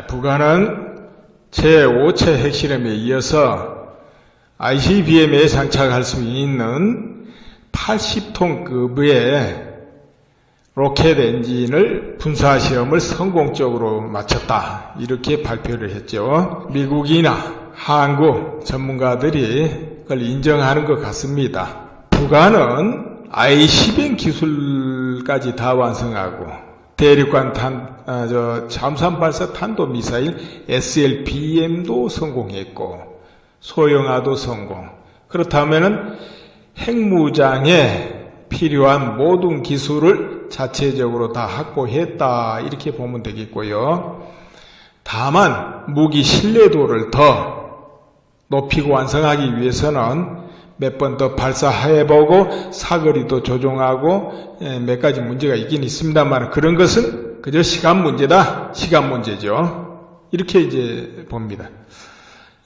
북한은 제5차 핵실험에 이어서 ICBM에 장착할 수 있는 80톤급의 로켓 엔진을 분사 시험을 성공적으로 마쳤다. 이렇게 발표를 했죠. 미국이나 한국 전문가들이 그걸 인정하는 것 같습니다. 북한은 ICBM 기술까지 다 완성하고 대륙간 잠수함 발사 탄도미사일 SLBM도 성공했고 소형화도 성공. 그렇다면은 핵무장에 필요한 모든 기술을 자체적으로 다 확보했다. 이렇게 보면 되겠고요. 다만 무기 신뢰도를 더 높이고 완성하기 위해서는 몇 번 더 발사해보고 사거리도 조정하고 몇 가지 문제가 있긴 있습니다만 그런 것은 그저 시간 문제다. 시간 문제죠. 이렇게 이제 봅니다.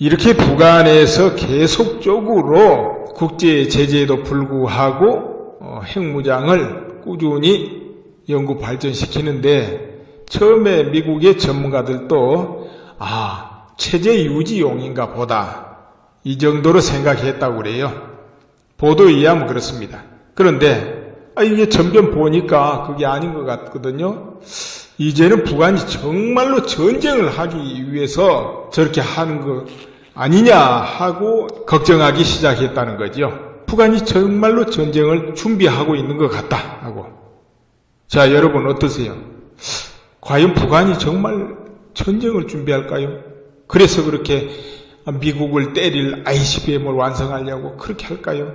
이렇게 북한에서 계속적으로 국제 제재에도 불구하고 핵무장을 꾸준히 연구 발전시키는데 처음에 미국의 전문가들도 체제 유지용인가 보다 이 정도로 생각했다고 그래요. 보도에 의하면 그렇습니다. 그런데 이게 점점 보니까 그게 아닌 것 같거든요. 이제는 북한이 정말로 전쟁을 하기 위해서 저렇게 하는 거 아니냐 하고 걱정하기 시작했다는 거죠. 북한이 정말로 전쟁을 준비하고 있는 것 같다 하고. 자, 여러분 어떠세요? 과연 북한이 정말 전쟁을 준비할까요? 그래서 그렇게 미국을 때릴 ICBM을 완성하려고 그렇게 할까요?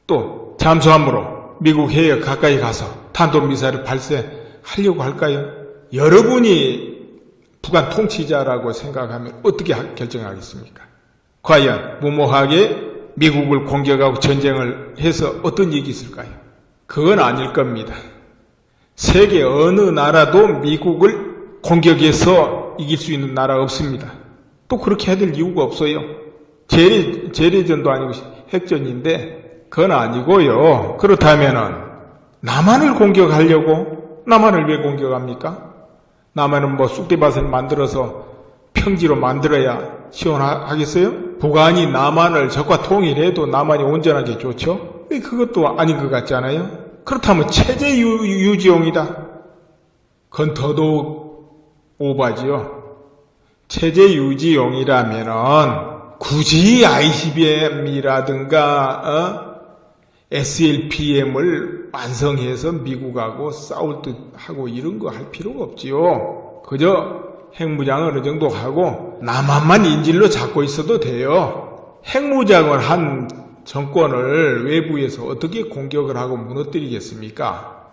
또 잠수함으로 미국 해역 가까이 가서 탄도미사일을 발사하려고 할까요? 여러분이 북한 통치자라고 생각하면 어떻게 결정하겠습니까? 과연 무모하게 미국을 공격하고 전쟁을 해서 어떤 일이 있을까요? 그건 아닐 겁니다. 세계 어느 나라도 미국을 공격해서 이길 수 있는 나라 없습니다. 또 그렇게 해야 될 이유가 없어요. 재래전도 아니고 핵전인데 그건 아니고요. 그렇다면은 남한을 공격하려고 남한을 왜 공격합니까? 남한은 뭐 쑥대밭을 만들어서 평지로 만들어야 시원하겠어요? 북한이 남한을 적과 통일해도 남한이 온전하게 좋죠? 그것도 아닌 것 같지 않아요? 그렇다면 체제 유지용이다. 그건 더더욱 오바지요. 체제 유지용이라면은 굳이 ICBM이라든가 SLBM을 완성해서 미국하고 싸울 듯 하고 이런 거 할 필요가 없지요. 그저 핵무장을 어느 정도 하고 남한만 인질로 잡고 있어도 돼요. 핵무장을 한 정권을 외부에서 어떻게 공격을 하고 무너뜨리겠습니까?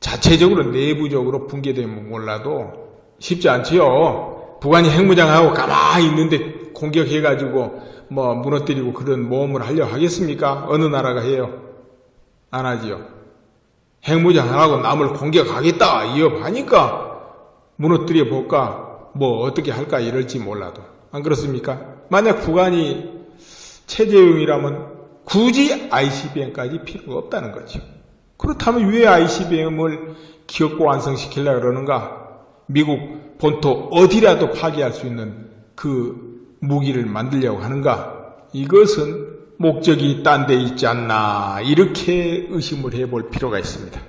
자체적으로 내부적으로 붕괴되면 몰라도 쉽지 않지요. 북한이 핵무장하고 가만히 있는데 공격해가지고 뭐 무너뜨리고 그런 모험을 하려고 하겠습니까? 어느 나라가 해요? 안 하지요. 핵무장 안 하고 남을 공격하겠다 위협하니까 무너뜨려 볼까 뭐 어떻게 할까 이럴지 몰라도 안 그렇습니까? 만약 북한이 체제용이라면 굳이 ICBM까지 필요가 없다는 거죠. 그렇다면 왜 ICBM을 기업고 완성시키려고 그러는가? 미국 본토 어디라도 파괴할 수 있는 그 무기를 만들려고 하는가? 이것은 목적이 딴 데 있지 않나 이렇게 의심을 해볼 필요가 있습니다.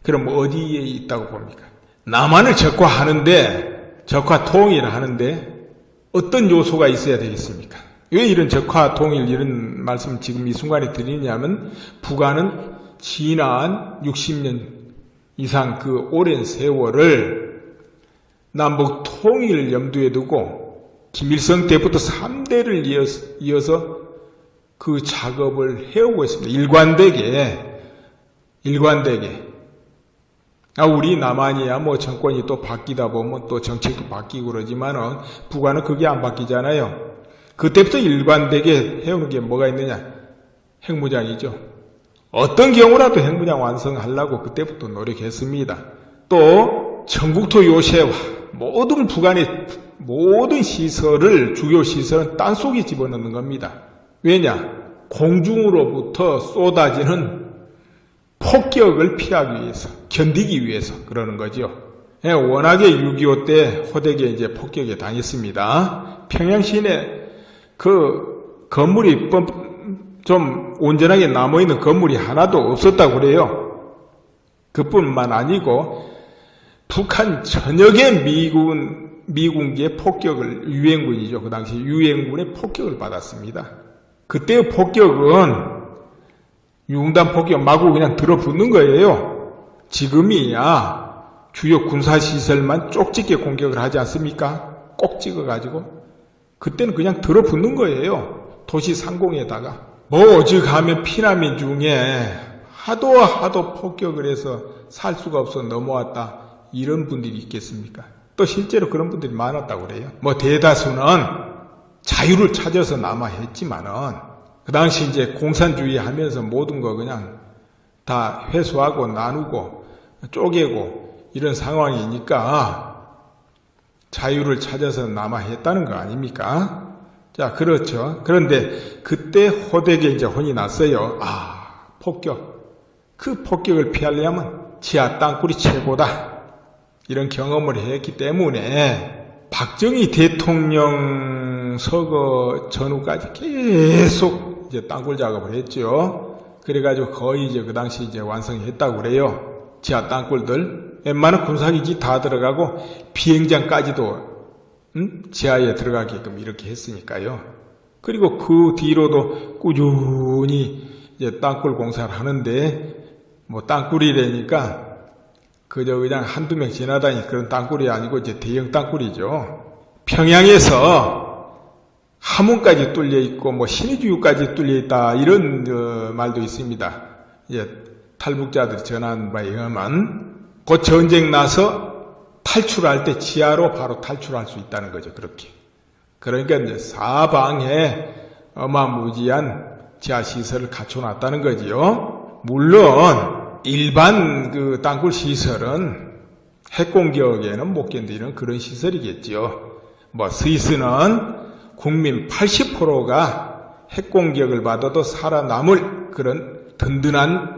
그럼 어디에 있다고 봅니까? 남한을 적화하는데 적화 통일하는데 어떤 요소가 있어야 되겠습니까? 왜 이런 적화 통일 이런 말씀을 지금 이 순간에 드리냐면 북한은 지난 60년 이상 그 오랜 세월을 남북 통일을 염두에 두고 김일성 때부터 3대를 이어서 그 작업을 해오고 있습니다. 일관되게. 우리 남한이야 뭐 정권이 또 바뀌다 보면 또 정책도 바뀌고 그러지만은 북한은 그게 안 바뀌잖아요. 그때부터 일관되게 해오는 게 뭐가 있느냐? 핵무장이죠. 어떤 경우라도 핵무장 완성하려고 그때부터 노력했습니다. 또 전국토 요새화 모든 북한의 모든 시설을 주요 시설은 땅속에 집어넣는 겁니다. 왜냐? 공중으로부터 쏟아지는 폭격을 피하기 위해서, 견디기 위해서 그러는 거죠. 예, 워낙에 6.25 때 호되게 이제 폭격에 당했습니다. 평양 시내 그 건물이 좀 온전하게 남아있는 건물이 하나도 없었다고 그래요. 그뿐만 아니고 북한 전역의 미군기의 폭격을, 유엔군이죠. 그 당시 유엔군의 폭격을 받았습니다. 그때의 폭격은 융단 폭격 마구 그냥 들어붙는 거예요. 지금이야 주요 군사시설만 쪽집게 공격을 하지 않습니까? 꼭 찍어가지고. 그때는 그냥 들어붙는 거예요. 도시 상공에다가. 뭐 오죽하면 피난민 중에 하도 폭격을 해서 살 수가 없어 넘어왔다. 이런 분들이 있겠습니까? 또 실제로 그런 분들이 많았다고 그래요. 뭐 대다수는 자유를 찾아서 남아했지만은 그 당시 이제 공산주의 하면서 모든 거 그냥 다 회수하고 나누고 쪼개고 이런 상황이니까 자유를 찾아서 남아했다는 거 아닙니까? 자, 그렇죠. 그런데 그때 호되게 이제 혼이 났어요. 폭격. 그 폭격을 피하려면 지하 땅굴이 최고다. 이런 경험을 했기 때문에 박정희 대통령 서거 전후까지 계속 이제 땅굴 작업을 했죠. 그래가지고 거의 이제 그 당시 이제 완성했다고 그래요. 지하 땅굴들. 웬만한 군사기지 다 들어가고 비행장까지도 지하에 들어가게끔 이렇게 했으니까요. 그리고 그 뒤로도 꾸준히 이제 땅굴 공사를 하는데 뭐 땅굴이라니까 그저 그냥 한두 명 지나다니 그런 땅굴이 아니고 이제 대형 땅굴이죠. 평양에서 함흥까지 뚫려 있고 뭐 신의주유까지 뚫려 있다 이런 말도 있습니다. 이제 탈북자들이 전한 바에 의하면 그 전쟁 나서 탈출할 때 지하로 바로 탈출할 수 있다는 거죠. 그렇게. 그러니까 이제 사방에 어마무지한 지하 시설을 갖춰놨다는 거지요. 물론 일반 그 땅굴 시설은 핵공격에는 못 견디는 그런 시설이겠지요. 뭐 스위스는 국민 80%가 핵공격을 받아도 살아남을 그런 든든한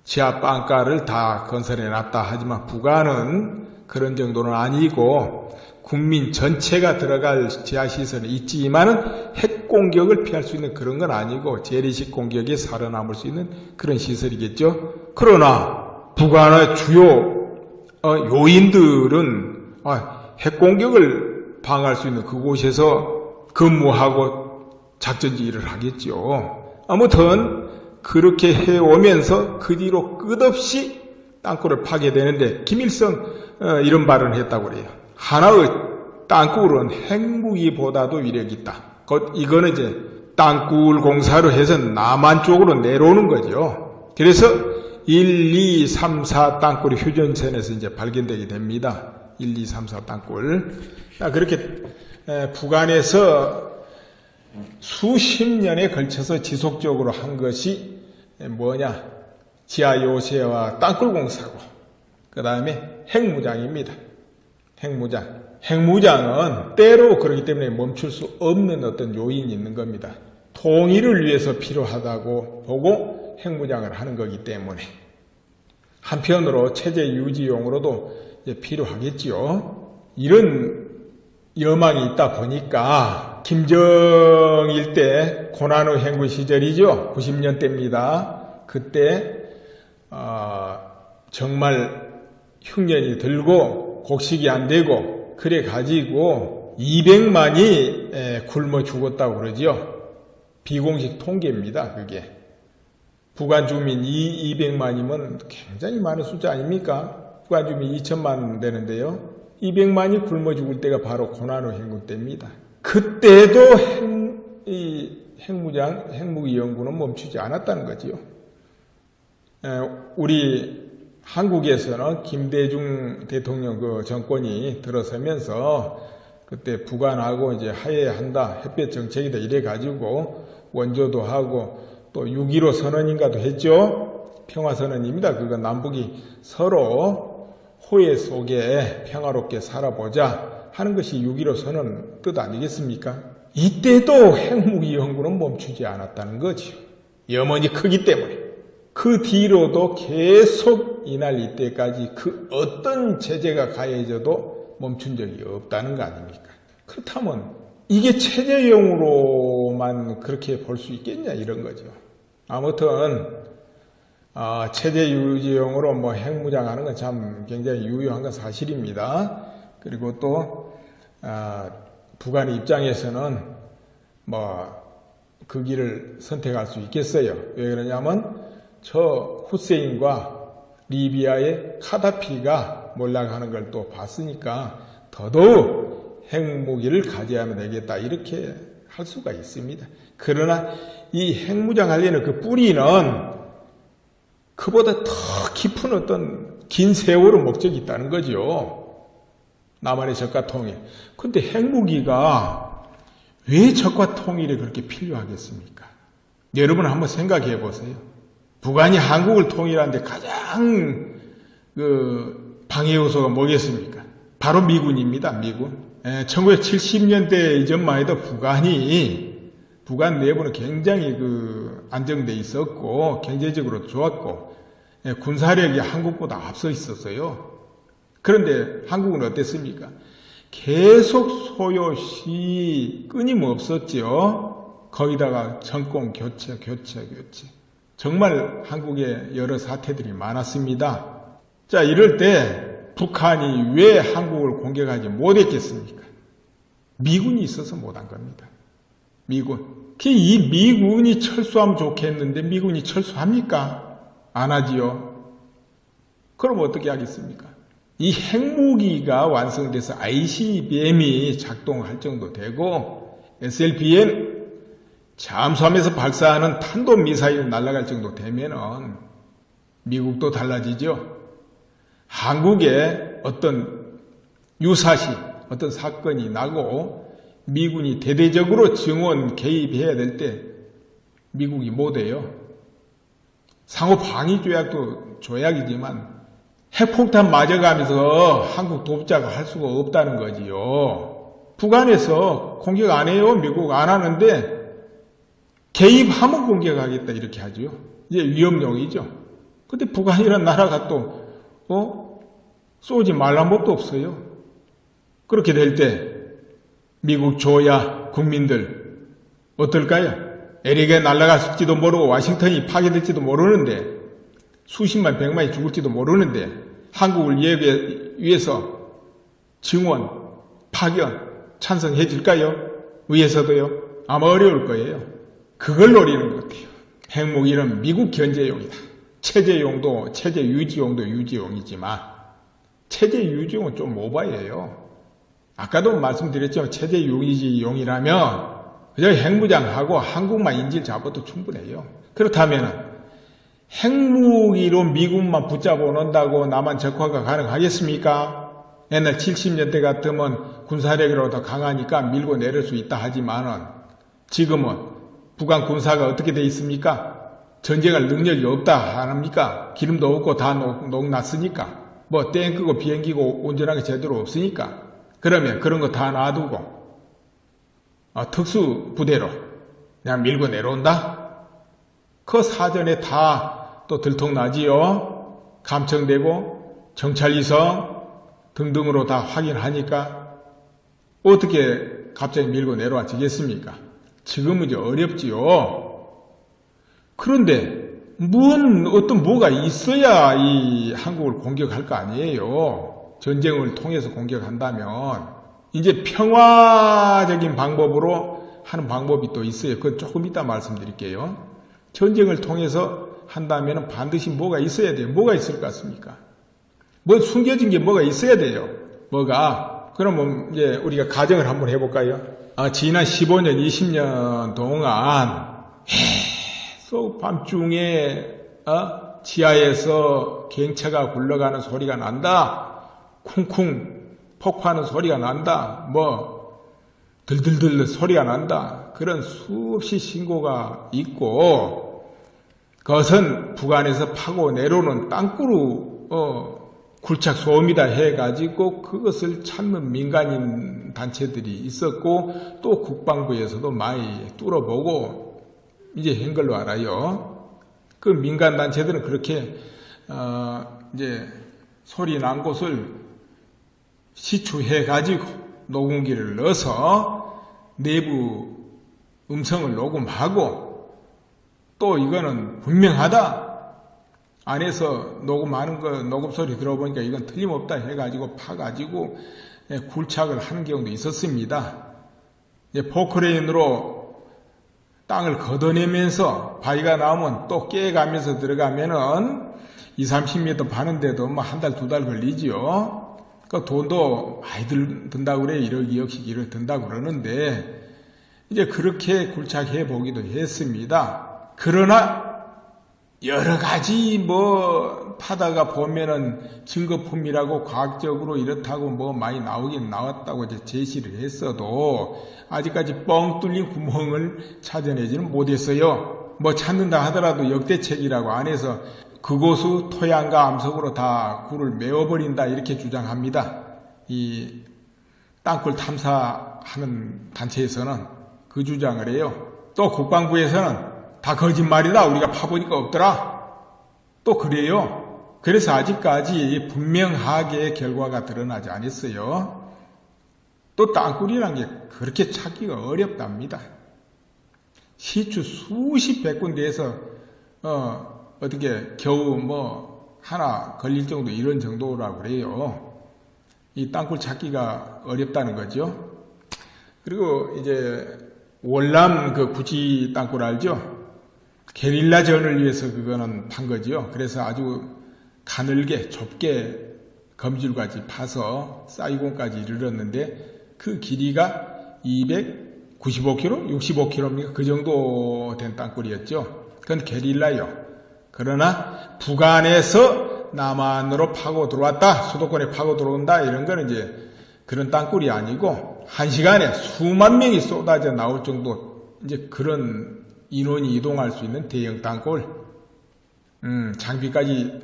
지하 빵가를 다 건설해놨다 하지만 북한은 그런 정도는 아니고 국민 전체가 들어갈 지하시설은 있지만은 핵공격을 피할 수 있는 그런 건 아니고 재래식 공격에 살아남을 수 있는 그런 시설이겠죠. 그러나 북한의 주요 요인들은 핵공격을 방어할 수 있는 그곳에서 근무하고 작전지휘를 하겠죠. 아무튼 그렇게 해오면서 그 뒤로 끝없이 땅굴을 파게 되는데 김일성 이런 발언을 했다고 그래요. 하나의 땅굴은 핵무기보다도 위력이 있다. 이거는 이제 땅굴 공사를 해서 남한 쪽으로 내려오는 거죠. 그래서 1, 2, 3, 4 땅굴이 휴전선에서 이제 발견되게 됩니다. 1, 2, 3, 4 땅굴. 그렇게 북한에서 수십 년에 걸쳐서 지속적으로 한 것이 뭐냐? 지하 요새와 땅굴 공사고, 그 다음에 핵무장입니다. 핵무장. 핵무장은 때로 그렇기 때문에 멈출 수 없는 어떤 요인이 있는 겁니다. 통일을 위해서 필요하다고 보고 핵무장을 하는 거기 때문에. 한편으로 체제 유지용으로도 필요하겠지요. 이런 여망이 있다 보니까 김정일 때 고난의 행군 시절이죠. 90년대입니다. 그때 정말 흉년이 들고 곡식이 안 되고 그래 가지고 200만이 굶어 죽었다고 그러죠. 비공식 통계입니다. 그게. 북한 주민 200만이면 굉장히 많은 숫자 아닙니까? 북한 주민 2천만 되는데요. 200만이 굶어 죽을 때가 바로 고난의 행군 때입니다. 그때도 핵무기 연구는 멈추지 않았다는 거지요. 우리 한국에서는 김대중 대통령 그 정권이 들어서면서 그때 북한하고 이제 화해한다, 햇볕 정책이다 이래 가지고 원조도 하고 또 6.15 선언인가도 했죠. 평화선언입니다. 그건 남북이 서로 호혜 속에 평화롭게 살아보자 하는 것이 6.15 선언 뜻 아니겠습니까? 이때도 핵무기 연구는 멈추지 않았다는 거죠. 염원이 크기 때문에. 그 뒤로도 계속 이날 이때까지 그 어떤 제재가 가해져도 멈춘 적이 없다는 거 아닙니까? 그렇다면 이게 체제용으로만 그렇게 볼 수 있겠냐 이런 거죠. 아무튼 체제 유지용으로 뭐 핵무장하는 건 참 굉장히 유효한 건 사실입니다. 그리고 또 북한 입장에서는 뭐 그 길을 선택할 수 있겠어요. 왜 그러냐면 저 후세인과 리비아의 카다피가 몰락하는 걸 또 봤으니까 더더욱 핵무기를 가져야만 되겠다 이렇게 할 수가 있습니다. 그러나 이 핵무장하려는 그 뿌리는 그보다 더 깊은 어떤 긴 세월의 목적이 있다는 거죠. 남한의 적과 통일. 근데 핵무기가 왜 적과 통일이 그렇게 필요하겠습니까? 여러분 한번 생각해 보세요. 북한이 한국을 통일하는데 가장 방해 요소가 뭐겠습니까? 바로 미군입니다. 미군. 1970년대 이전만 해도 북한 내부는 굉장히 안정돼 있었고 경제적으로 좋았고 군사력이 한국보다 앞서 있었어요. 그런데 한국은 어땠습니까? 계속 소요시 끊임없었죠. 거기다가 정권 교체. 정말 한국에 여러 사태들이 많았습니다. 자, 이럴 때 북한이 왜 한국을 공격하지 못했겠습니까? 미군이 있어서 못한 겁니다. 미군. 이 미군이 철수하면 좋겠는데 미군이 철수합니까? 안 하지요. 그럼 어떻게 하겠습니까? 이 핵무기가 완성돼서 ICBM이 작동할 정도 되고 SLBM 잠수함에서 발사하는 탄도미사일이 날아갈 정도 되면은 미국도 달라지죠. 한국에 어떤 유사시, 어떤 사건이 나고 미군이 대대적으로 증원 개입해야 될 때 미국이 못해요. 상호 방위 조약도 조약이지만 핵폭탄 맞아가면서 한국 돕자고 할 수가 없다는 거지요. 북한에서 공격 안 해요. 미국 안 하는데 개입하면 공격하겠다 이렇게 하죠. 이제 위험용이죠. 근데 북한이라는 나라가 또 쏘지 말란 법도 없어요. 그렇게 될 때 미국 조야 국민들 어떨까요? LA가 날아갔을지도 모르고 워싱턴이 파괴될지도 모르는데 수십만 백만이 죽을지도 모르는데 한국을 위해서 증원, 파견, 찬성해 줄까요? 위에서도요? 아마 어려울 거예요. 그걸 노리는 것 같아요. 핵무기는 미국 견제용이다. 체제용도, 체제 유지용도 유지용이지만 체제 유지용은 좀 오바예요. 아까도 말씀드렸지만 체제 유지용이라면 그저 핵무장하고 한국만 인질 잡아도 충분해요. 그렇다면 핵무기로 미국만 붙잡아 놓는다고 남한 적화가 가능하겠습니까? 옛날 70년대 같으면 군사력으로 더 강하니까 밀고 내릴 수 있다 하지만은 지금은 북한 군사가 어떻게 돼 있습니까? 전쟁할 능력이 없다 합니까? 기름도 없고 다 녹났으니까 뭐 탱크고 비행기고 온전하게 제대로 없으니까 그러면 그런 거 다 놔두고 특수 부대로 그냥 밀고 내려온다? 그 사전에 다 또 들통나지요. 감청되고 정찰이성 등등으로 다 확인하니까 어떻게 갑자기 밀고 내려와지겠습니까? 지금은 이제 어렵지요. 그런데 뭐가 있어야 이 한국을 공격할 거 아니에요. 전쟁을 통해서 공격한다면 이제 평화적인 방법으로 하는 방법이 또 있어요. 그건 조금 이따 말씀드릴게요. 전쟁을 통해서 한다면 반드시 뭐가 있어야 돼요. 뭐가 있을 것 같습니까? 뭐 숨겨진 게 뭐가 있어야 돼요. 뭐가? 그러면 이제 우리가 가정을 한번 해볼까요? 지난 15년, 20년 동안 계속 밤중에 지하에서 갱차가 굴러가는 소리가 난다. 쿵쿵 폭파하는 소리가 난다. 뭐 들들들 소리가 난다. 그런 수없이 신고가 있고 그것은 북한에서 파고 내려오는 땅굴로 굴착 소음이다 해가지고 그것을 찾는 민간인 단체들이 있었고 또 국방부에서도 많이 뚫어보고 이제 한 걸로 알아요. 그 민간단체들은 그렇게 이제 소리 난 곳을 시추해가지고 녹음기를 넣어서 내부 음성을 녹음하고 또 이거는 분명하다. 안에서 녹음하는 거, 녹음 소리 들어보니까 이건 틀림없다 해가지고 파가지고 굴착을 하는 경우도 있었습니다. 포크레인으로 땅을 걷어내면서 바위가 나오면 또 깨가면서 들어가면은 20-30m 파는데도 뭐 한 달, 두 달 걸리지요. 그 돈도 많이 든다고 그래요. 1억, 2억씩 1억 든다고 그러는데, 이제 그렇게 굴착해 보기도 했습니다. 그러나, 여러 가지 파다가 보면은 증거품이라고 과학적으로 이렇다고 많이 나오긴 나왔다고 이제 제시를 했어도 아직까지 뻥 뚫린 구멍을 찾아내지는 못했어요. 찾는다 하더라도 역대책이라고 안에서 그곳의 토양과 암석으로 다 굴을 메워버린다 이렇게 주장합니다. 이 땅굴 탐사하는 단체에서는 그 주장을 해요. 또 국방부에서는 다 거짓말이다. 우리가 파보니까 없더라. 또 그래요. 그래서 아직까지 분명하게 결과가 드러나지 않았어요. 또 땅굴이라는 게 그렇게 찾기가 어렵답니다. 시추 수십 백 군데에서 어떻게 겨우 하나 걸릴 정도 이런 정도라고 그래요. 이 땅굴 찾기가 어렵다는 거죠. 그리고 이제 월남 그 구지 땅굴 알죠? 게릴라전을 위해서 그거는 판 거지요. 그래서 아주 가늘게 좁게 검질까지 파서 사이공까지 이르렀는데 그 길이가 295km? 65km입니까? 그 정도 된 땅굴이었죠. 그건 게릴라요. 그러나 북한에서 남한으로 파고 들어왔다. 수도권에 파고 들어온다. 이런 거는 이제 그런 땅굴이 아니고 한 시간에 수만 명이 쏟아져 나올 정도 이제 그런 인원이 이동할 수 있는 대형 땅굴, 장비까지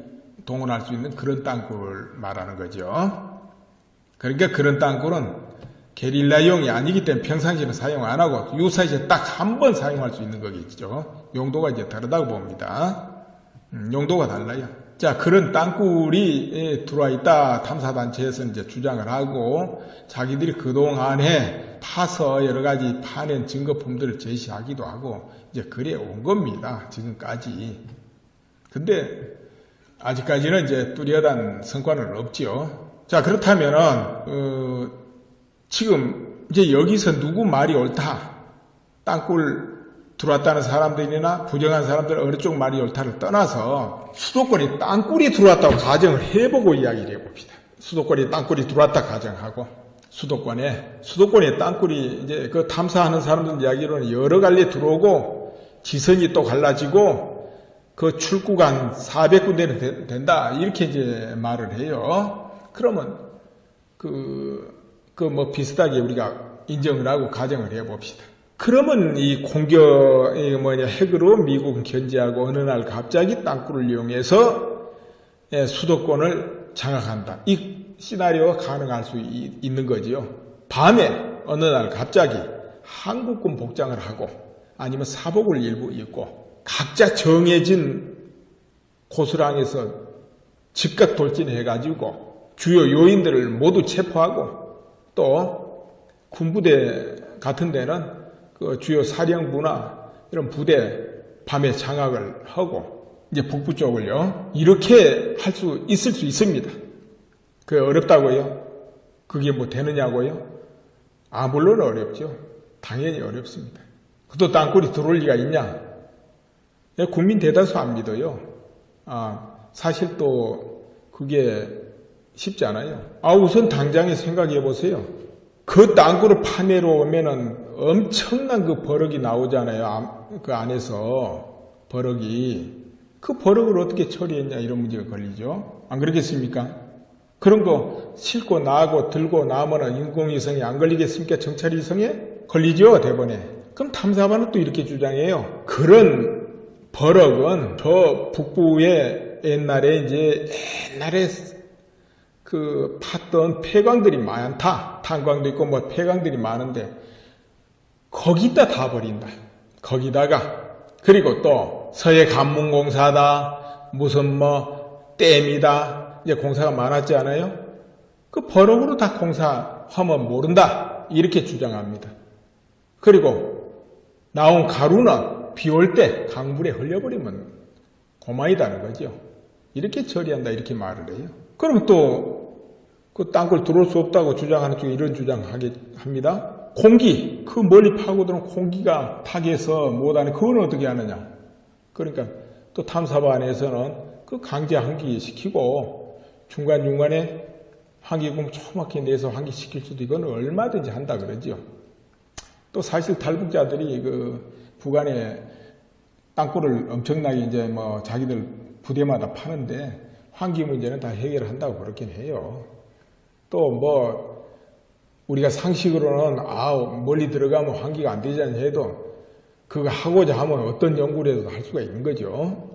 동원할 수 있는 그런 땅굴 말하는 거죠. 그러니까 그런 땅굴은 게릴라용이 아니기 때문에 평상시에는 사용 안 하고 유사시에 딱 한 번 사용할 수 있는 거겠죠. 용도가 이제 다르다고 봅니다. 용도가 달라요. 자, 그런 땅굴이 들어와 있다 탐사단체에서 이제 주장을 하고 자기들이 그동안에 파서 여러 가지 파낸 증거품들을 제시하기도 하고 이제 그래 온 겁니다. 지금까지. 근데 아직까지는 이제 뚜렷한 성과는 없지요. 자, 그렇다면은 지금 이제 여기서 누구 말이 옳다? 땅굴 들어왔다는 사람들이나 부정한 사람들 어느 쪽 말이 옳다를 떠나서 수도권에 땅굴이 들어왔다고 가정을 해보고 이야기를 해봅시다. 수도권에 땅굴이 들어왔다 가정하고 수도권에 땅굴이 이제 그 탐사하는 사람들 이야기로는 여러 갈래 들어오고 지선이 또 갈라지고 그 출구가 400군데는 된다 이렇게 이제 말을 해요. 그러면 비슷하게 우리가 인정을 하고 가정을 해봅시다. 그러면 이 공격, 핵으로 미국은 견제하고 어느 날 갑자기 땅굴을 이용해서 수도권을 장악한다. 이 시나리오가 가능할 수 있는 거지요. 밤에 어느 날 갑자기 한국군 복장을 하고 아니면 사복을 일부 입고 각자 정해진 고수랑에서 즉각 돌진해가지고 주요 요인들을 모두 체포하고 또 군부대 같은 데는 그 주요 사령부나 이런 부대 밤에 장악을 하고 이제 북부 쪽을요 이렇게 할 수 있을 수 있습니다. 그게 어렵다고요? 그게 되느냐고요? 물론 어렵죠. 당연히 어렵습니다. 또 땅굴이 들어올 리가 있냐? 국민 대다수 안 믿어요. 사실 또 그게 쉽지 않아요. 우선 당장에 생각해 보세요. 그 땅굴을 파내러 오면은 엄청난 그 버럭이 나오잖아요. 그 안에서 버럭이. 그 버럭을 어떻게 처리했냐 이런 문제가 걸리죠. 안 그렇겠습니까? 그런 거 싣고 나가고 들고 나면은 인공위성에 안 걸리겠습니까? 정찰위성에? 걸리죠, 대번에. 그럼 탐사반은 또 이렇게 주장해요. 그런 버럭은 저 북부에 옛날에 그 팠던 폐광들이 많다. 탄광도 있고 폐광들이 많은데 거기다 다 버린다. 거기다가 그리고 또 서해 관문공사다, 무슨 댐이다, 이제 공사가 많았지 않아요? 그 버럭으로 다 공사하면 모른다, 이렇게 주장합니다. 그리고 나온 가루는 비 올 때 강물에 흘려버리면 고마이다는 거죠. 이렇게 처리한다, 이렇게 말을 해요. 그럼 또 그 땅굴 들어올 수 없다고 주장하는 쪽에 이런 주장합니다. 공기, 그 멀리 파고드는 공기가 타개서 못하네, 그건 어떻게 하느냐. 그러니까 또 탐사반에서는 그 강제 환기시키고 중간중간에 환기금 조그맣게 내서 환기시킬 수도 이건 얼마든지 한다 그러죠. 또 사실 탈북자들이 그 북한에 땅굴을 엄청나게 이제 자기들 부대마다 파는데 환기 문제는 다 해결한다고 그렇긴 해요. 또 우리가 상식으로는 멀리 들어가면 환기가 안 되잖아요 해도 그거 하고자 하면 어떤 연구를 해도 할 수가 있는 거죠.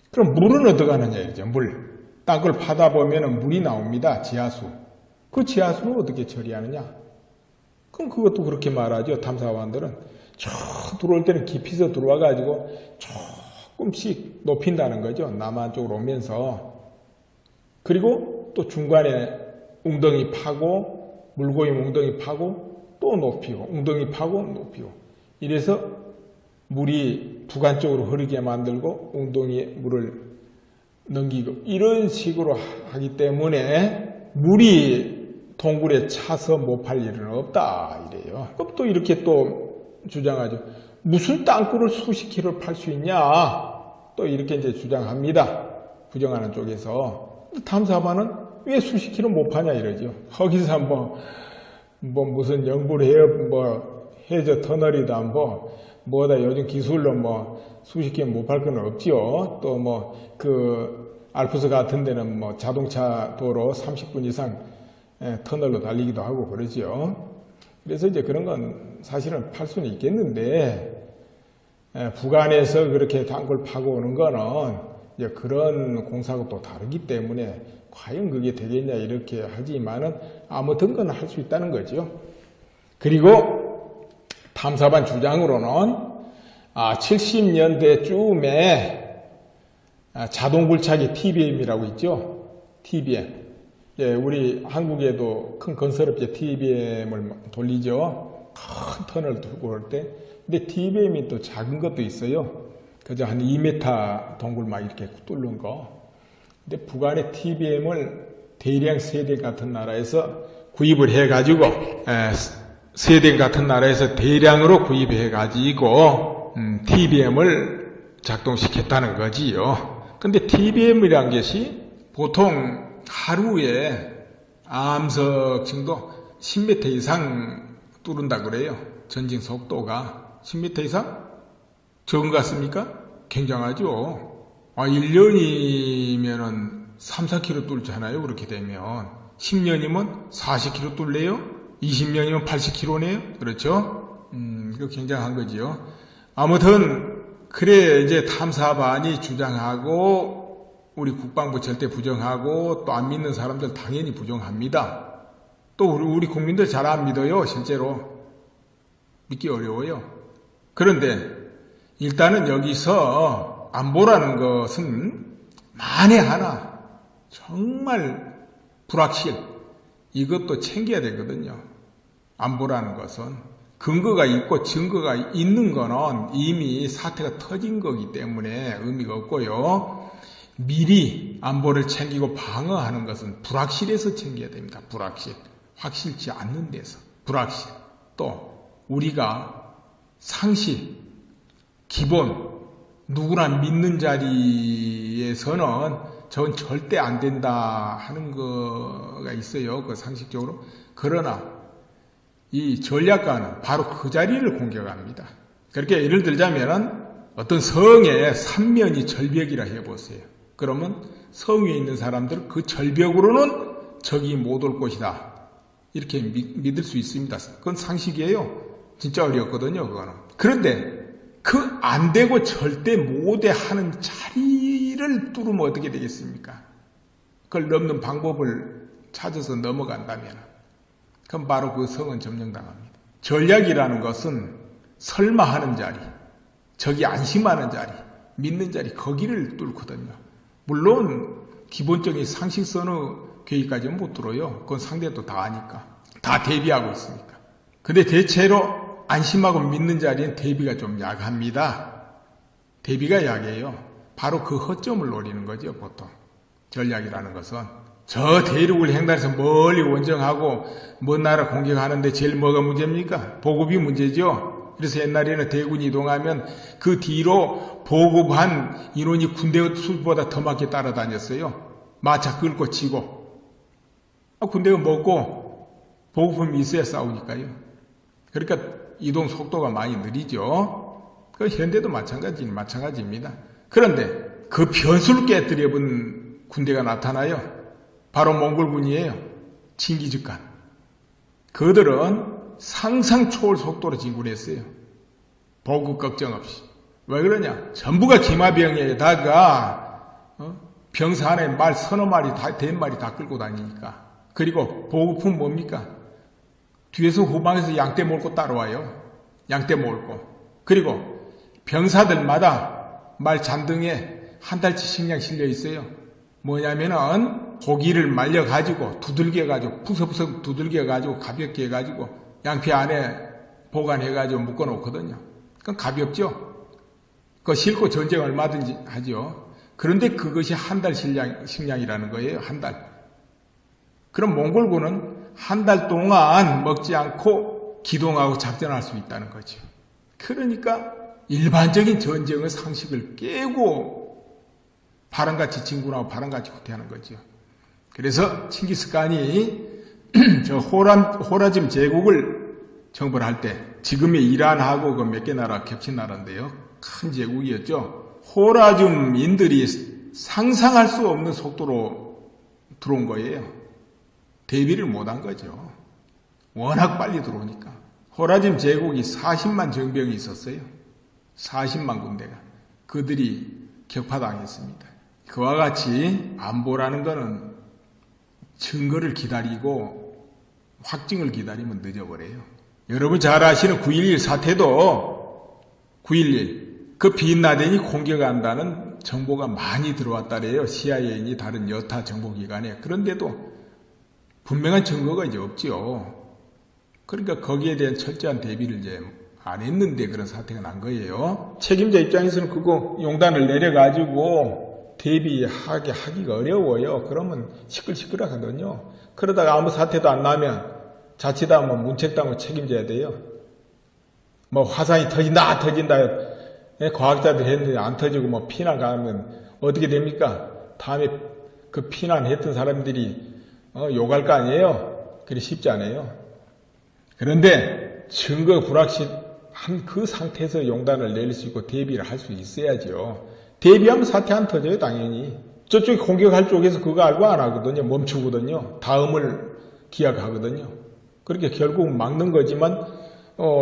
그럼 물은 어떻게 하느냐 이제 물. 땅굴 파다 보면 물이 나옵니다. 지하수. 그 지하수를 어떻게 처리하느냐. 그럼 그것도 그렇게 말하죠. 탐사관들은. 들어올 때는 깊이서 들어와 가지고 조금씩 높인다는 거죠. 남한 쪽으로 오면서. 그리고 또 중간에 웅덩이 파고 물고기 웅덩이 파고 또 높이고 웅덩이 파고 높이고 이래서 물이 북한 쪽으로 흐르게 만들고 웅덩이에 물을 넘기고 이런 식으로 하기 때문에 물이 동굴에 차서 못 팔 일은 없다 이래요. 그럼 또 이렇게 또 주장하죠. 무슨 땅굴을 수십 킬로를 팔 수 있냐 또 이렇게 이제 주장합니다. 부정하는 쪽에서. 탐사반은 왜 수십 킬로 못 파냐 이러죠. 거기서 무슨 연구를 해요. 해저 터널이다 뭐다 요즘 기술로 수십 킬로 못 팔 건 없지요. 또 그 알프스 같은 데는 자동차 도로 30분 이상 터널로 달리기도 하고 그러죠. 그래서 이제 그런 건 사실은 팔 수는 있겠는데 북한에서 그렇게 땅굴 파고 오는 거는 이제 그런 공사하고 또 다르기 때문에 과연 그게 되겠냐 이렇게 하지만은 아무튼 건 할 수 있다는 거죠. 그리고 탐사반 주장으로는 70년대쯤에 자동굴착기 TBM이라고 있죠. TBM. 예, 우리 한국에도 큰 건설업체 TBM을 돌리죠. 큰 터널 두고 올 때. 근데 TBM이 또 작은 것도 있어요. 그저 한 2m 동굴 막 이렇게 뚫는 거. 근데 북한의 TBM을 대량 스웨덴 같은 나라에서 구입을 해가지고, 스웨덴 같은 나라에서 대량으로 구입해가지고, TBM을 작동시켰다는 거지요. 근데 TBM이란 것이 보통 하루에 암석 정도 10m 이상 뚫는다 그래요. 전진 속도가 10m 이상? 적은 것 같습니까? 굉장하죠. 1년이면은 3, 4km 뚫잖아요. 그렇게 되면 10년이면 40km 뚫래요. 20년이면 80km네요. 그렇죠? 그거 굉장한 거지요. 아무튼 그래 이제 탐사반이 주장하고 우리 국방부 절대 부정하고 또 안 믿는 사람들 당연히 부정합니다. 또 우리 국민들 잘 안 믿어요. 실제로 믿기 어려워요. 그런데 일단은 여기서 안보라는 것은 만에 하나 정말 불확실 이것도 챙겨야 되거든요. 안보라는 것은 근거가 있고 증거가 있는 거는 이미 사태가 터진 거기 때문에 의미가 없고요. 미리 안보를 챙기고 방어하는 것은 불확실해서 챙겨야 됩니다. 불확실. 확실치 않는 데서. 불확실. 또 우리가 상식, 기본, 누구나 믿는 자리에서는 저건 절대 안 된다 하는 거가 있어요. 그 상식적으로. 그러나 이 전략가는 바로 그 자리를 공격합니다. 그렇게 예를 들자면은 어떤 성의 삼면이 절벽이라 해보세요. 그러면 성 위에 있는 사람들은 그 절벽으로는 적이 못 올 것이다. 이렇게 믿을 수 있습니다. 그건 상식이에요. 진짜 어렵거든요. 그거는. 그런데 그 안 되고 절대 못해 하는 자리를 뚫으면 어떻게 되겠습니까? 그걸 넘는 방법을 찾아서 넘어간다면 그럼 바로 그 성은 점령당합니다. 전략이라는 것은 설마 하는 자리, 적이 안심하는 자리, 믿는 자리 거기를 뚫거든요. 물론 기본적인 상식선의 교육까지는 못 들어요. 그건 상대도 다 아니까. 다 대비하고 있으니까. 근데 대체로 안심하고 믿는 자리는 대비가 좀 약합니다. 대비가 약해요. 바로 그 허점을 노리는 거죠, 보통. 전략이라는 것은. 저 대륙을 횡단해서 멀리 원정하고 먼 나라 공격하는데 제일 뭐가 문제입니까? 보급이 문제죠. 그래서 옛날에는 대군이 이동하면 그 뒤로 보급한 인원이 군대 수보다 더 많게 따라다녔어요. 마차 끌고 치고. 군대가 먹고 보급품이 있어야 싸우니까요. 그러니까 이동 속도가 많이 느리죠. 그 현대도 마찬가지입니다. 그런데 그 변수를 깨뜨려본 군대가 나타나요. 바로 몽골군이에요. 칭기즈칸. 그들은 상상 초월 속도로 진군했어요. 보급 걱정 없이. 왜 그러냐? 전부가 기마병에다가 병사 안에 말 서너 마리 된 마리 다 끌고 다니니까. 그리고 보급품 뭡니까? 뒤에서 후방에서 양떼 몰고 따라와요. 양떼 몰고. 그리고 병사들마다 말 잔등에 한 달치 식량 실려 있어요. 뭐냐면은 고기를 말려가지고 두들겨가지고 푸석푸석 두들겨가지고 가볍게 해가지고 양피 안에 보관해가지고 묶어놓거든요. 그건 가볍죠. 그거 싣고 전쟁 얼마든지 하죠. 그런데 그것이 한 달 식량이라는 거예요. 한 달. 그럼 몽골군은 한 달 동안 먹지 않고 기동하고 작전할 수 있다는 거죠. 그러니까 일반적인 전쟁의 상식을 깨고 바람같이 진군하고 바람같이 후퇴하는 거죠. 그래서 칭기스칸이 저 호라짐 제국을 정벌 할 때 지금의 이란하고 그 몇 개 나라 겹친 나라인데요. 큰 제국이었죠. 호라즘인들이 상상할 수 없는 속도로 들어온 거예요. 대비를 못한 거죠. 워낙 빨리 들어오니까. 호라짐 제국이 40만 정병이 있었어요. 40만 군대가. 그들이 격파당했습니다. 그와 같이 안보라는 것은 증거를 기다리고 확증을 기다리면 늦어버려요. 여러분 잘 아시는 9.11 사태도 9.11 그 빈라덴이 공격한다는 정보가 많이 들어왔다래요. CIA니 다른 여타 정보기관에. 그런데도 분명한 증거가 이제 없죠. 그러니까 거기에 대한 철저한 대비를 이제 안 했는데 그런 사태가 난 거예요. 책임자 입장에서는 그거 용단을 내려가지고 대비하기가 어려워요. 그러면 시끌시끌하거든요. 그러다가 아무 사태도 안 나면 자칫하면 뭐 문책당하고 책임져야 돼요. 뭐 화산이 터진다. 과학자들 했는데 안 터지고 뭐 피난 가면 어떻게 됩니까? 다음에 그 피난했던 사람들이 욕할 거 아니에요? 그리 쉽지 않아요. 그런데 증거 불확실한 그 상태에서 용단을 내릴 수 있고 대비를 할 수 있어야죠. 대비하면 사태 안 터져요, 당연히. 저쪽에 공격할 쪽에서 그거 알고 안 하거든요. 멈추거든요. 다음을 기약하거든요. 그렇게 결국은 막는 거지만,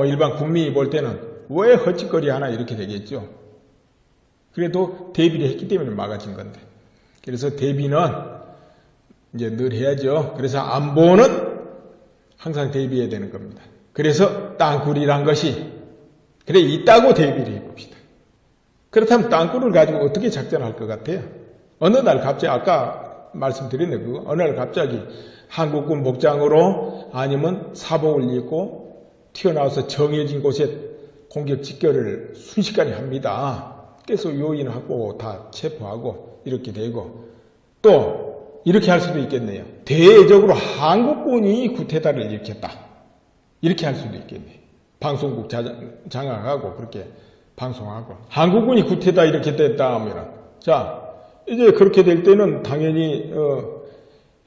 일반 국민이 볼 때는 왜 헛짓거리 하나 이렇게 되겠죠. 그래도 대비를 했기 때문에 막아진 건데. 그래서 대비는 이제 늘 해야죠. 그래서 안보는 항상 대비해야 되는 겁니다. 그래서 땅굴이란 것이, 그래, 있다고 대비를 해봅시다. 그렇다면 땅굴을 가지고 어떻게 작전할 것 같아요? 어느 날 갑자기, 아까 말씀드렸네, 그거. 어느 날 갑자기 한국군 복장으로 아니면 사복을 입고 튀어나와서 정해진 곳에 공격 직결을 순식간에 합니다. 그래서 요인하고 다 체포하고 이렇게 되고 또 이렇게 할 수도 있겠네요. 대외적으로 한국군이 구태타를 일으켰다. 이렇게 할 수도 있겠네요. 방송국 장악하고 그렇게 방송하고 한국군이 구태타 이렇게 됐다 하면 자 이제 그렇게 될 때는 당연히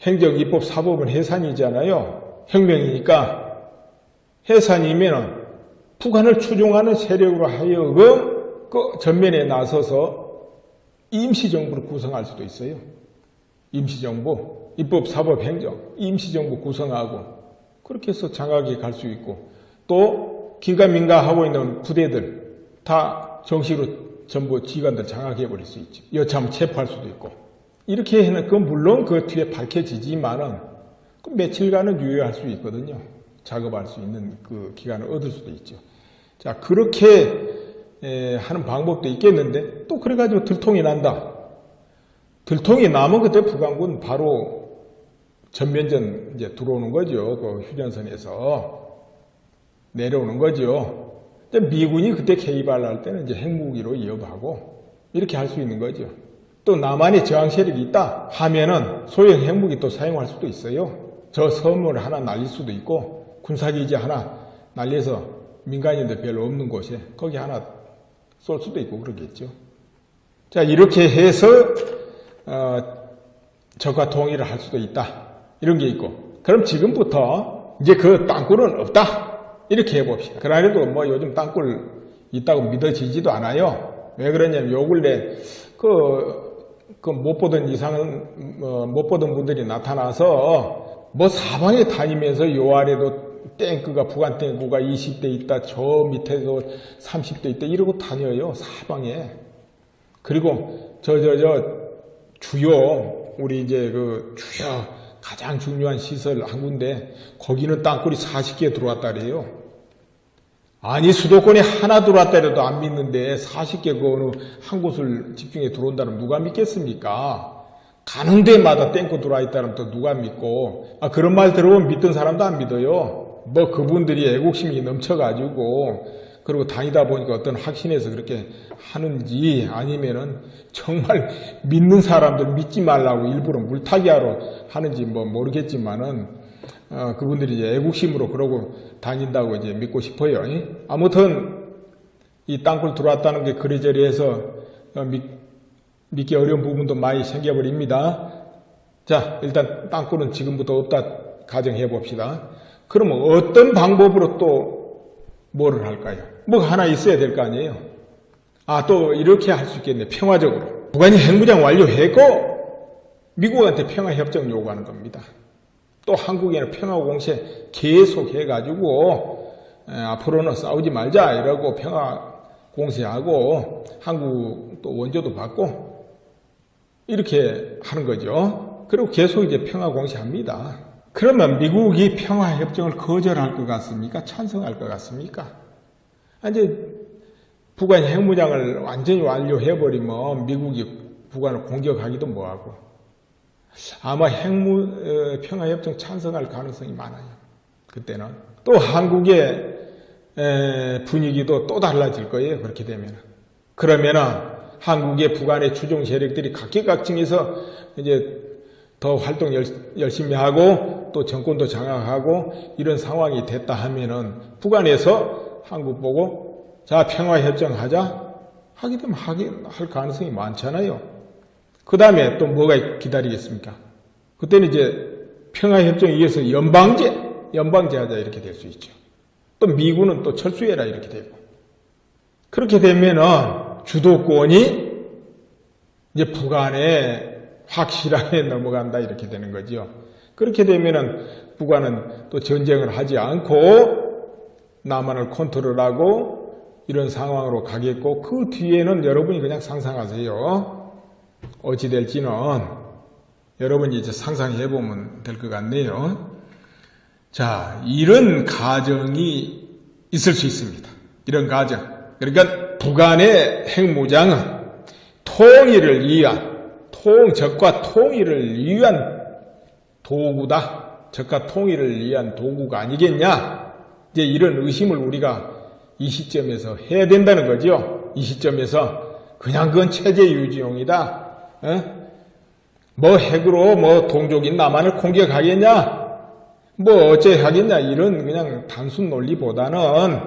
행정, 입법, 사법은 해산이잖아요. 혁명이니까 해산이면 북한을 추종하는 세력으로 하여금 그 전면에 나서서 임시정부를 구성할 수도 있어요. 임시정부, 입법, 사법, 행정, 임시정부 구성하고 그렇게 해서 장악에 갈 수 있고 또 긴가민가 하고 있는 부대들 다 정식으로 전부 기관들 장악해버릴 수 있죠. 여차하면 체포할 수도 있고 이렇게 해는 그 물론 그 뒤에 밝혀지지만은 그 며칠간은 유효할 수 있거든요. 작업할 수 있는 그 기간을 얻을 수도 있죠. 자 그렇게 하는 방법도 있겠는데 또 그래가지고 들통이 난다. 들통이 나면 그때 북한군 바로 전면전 이제 들어오는 거죠. 그 휴전선에서 내려오는 거죠. 미군이 그때 개입할 때는 이제 핵무기로 이어하고 이렇게 할 수 있는 거죠. 또 남한에 저항 세력이 있다 하면은 소형 핵무기 또 사용할 수도 있어요. 저 섬을 하나 날릴 수도 있고 군사기지 하나 날려서 민간인들 별로 없는 곳에 거기 하나 쏠 수도 있고 그러겠죠. 자, 이렇게 해서 적과 통일을 할 수도 있다. 이런 게 있고. 그럼 지금부터 이제 그 땅굴은 없다. 이렇게 해봅시다. 그래도 뭐 요즘 땅굴 있다고 믿어지지도 않아요. 왜 그러냐면 요 근래 못 보던 이상은 못 보던 분들이 나타나서 뭐 사방에 다니면서 요 아래도 탱크가 북한 탱크가 20대 있다. 저 밑에도 30대 있다. 이러고 다녀요. 사방에. 그리고 주요 우리 이제 그 주요 가장 중요한 시설 한 군데 거기는 땅굴이 40개 들어왔다 그래요. 아니 수도권에 하나 들어왔다 해도 안 믿는데 40개 그 어느 한 곳을 집중해 들어온다면 누가 믿겠습니까? 가는 데마다 땡코 들어와 있다면 또 누가 믿고 그런 말 들어보면 믿던 사람도 안 믿어요. 뭐 그분들이 애국심이 넘쳐가지고 그리고 다니다 보니까 어떤 확신에서 그렇게 하는지 아니면은 정말 믿는 사람들 믿지 말라고 일부러 물타기 하러 하는지 뭐 모르겠지만은 그분들이 이제 애국심으로 그러고 다닌다고 이제 믿고 싶어요. 아무튼 이 땅굴 들어왔다는 게 그리저리 해서 믿기 어려운 부분도 많이 생겨버립니다. 자, 일단 땅굴은 지금부터 없다 가정해 봅시다. 그러면 어떤 방법으로 또 뭐를 할까요? 뭐가 하나 있어야 될 거 아니에요? 또 이렇게 할 수 있겠네. 평화적으로. 북한이 핵무장 완료했고 미국한테 평화협정 요구하는 겁니다. 또 한국에는 평화공세 계속 해가지고 앞으로는 싸우지 말자 이러고 평화공세하고 한국 또 원조도 받고 이렇게 하는 거죠. 그리고 계속 이제 평화공세합니다. 그러면 미국이 평화협정을 거절할 것 같습니까? 찬성할 것 같습니까? 이제 북한이 핵무장을 완전히 완료해버리면 미국이 북한을 공격하기도 뭐하고 아마 평화협정 찬성할 가능성이 많아요. 그때는. 또 한국의 분위기도 또 달라질 거예요. 그렇게 되면. 그러면은 한국의 북한의 추종 세력들이 각계각층에서 이제 더 활동 열심히 하고 또 정권도 장악하고 이런 상황이 됐다 하면은 북한에서 한국 보고 자 평화협정 하자 하게 되면 할 가능성이 많잖아요. 그 다음에 또 뭐가 기다리겠습니까? 그때는 이제 평화협정에 의해서 연방제 하자 이렇게 될 수 있죠. 또 미군은 또 철수해라 이렇게 되고 그렇게 되면은 주도권이 이제 북한에 확실하게 넘어간다 이렇게 되는 거죠. 그렇게 되면은 북한은 또 전쟁을 하지 않고 남한을 컨트롤하고 이런 상황으로 가겠고 그 뒤에는 여러분이 그냥 상상하세요. 어찌 될지는 여러분이 이제 상상해 보면 될 것 같네요. 자, 이런 가정이 있을 수 있습니다. 이런 가정. 그러니까 북한의 핵무장은 통일을 위한 적과 통일을 위한 도구다. 적과 통일을 위한 도구가 아니겠냐. 이제 이런 의심을 우리가 이 시점에서 해야 된다는 거죠. 이 시점에서 그냥 그건 체제 유지용이다. 뭐 핵으로 뭐 동족인 남한을 공격하겠냐? 뭐 어째 하겠냐? 이런 그냥 단순 논리보다는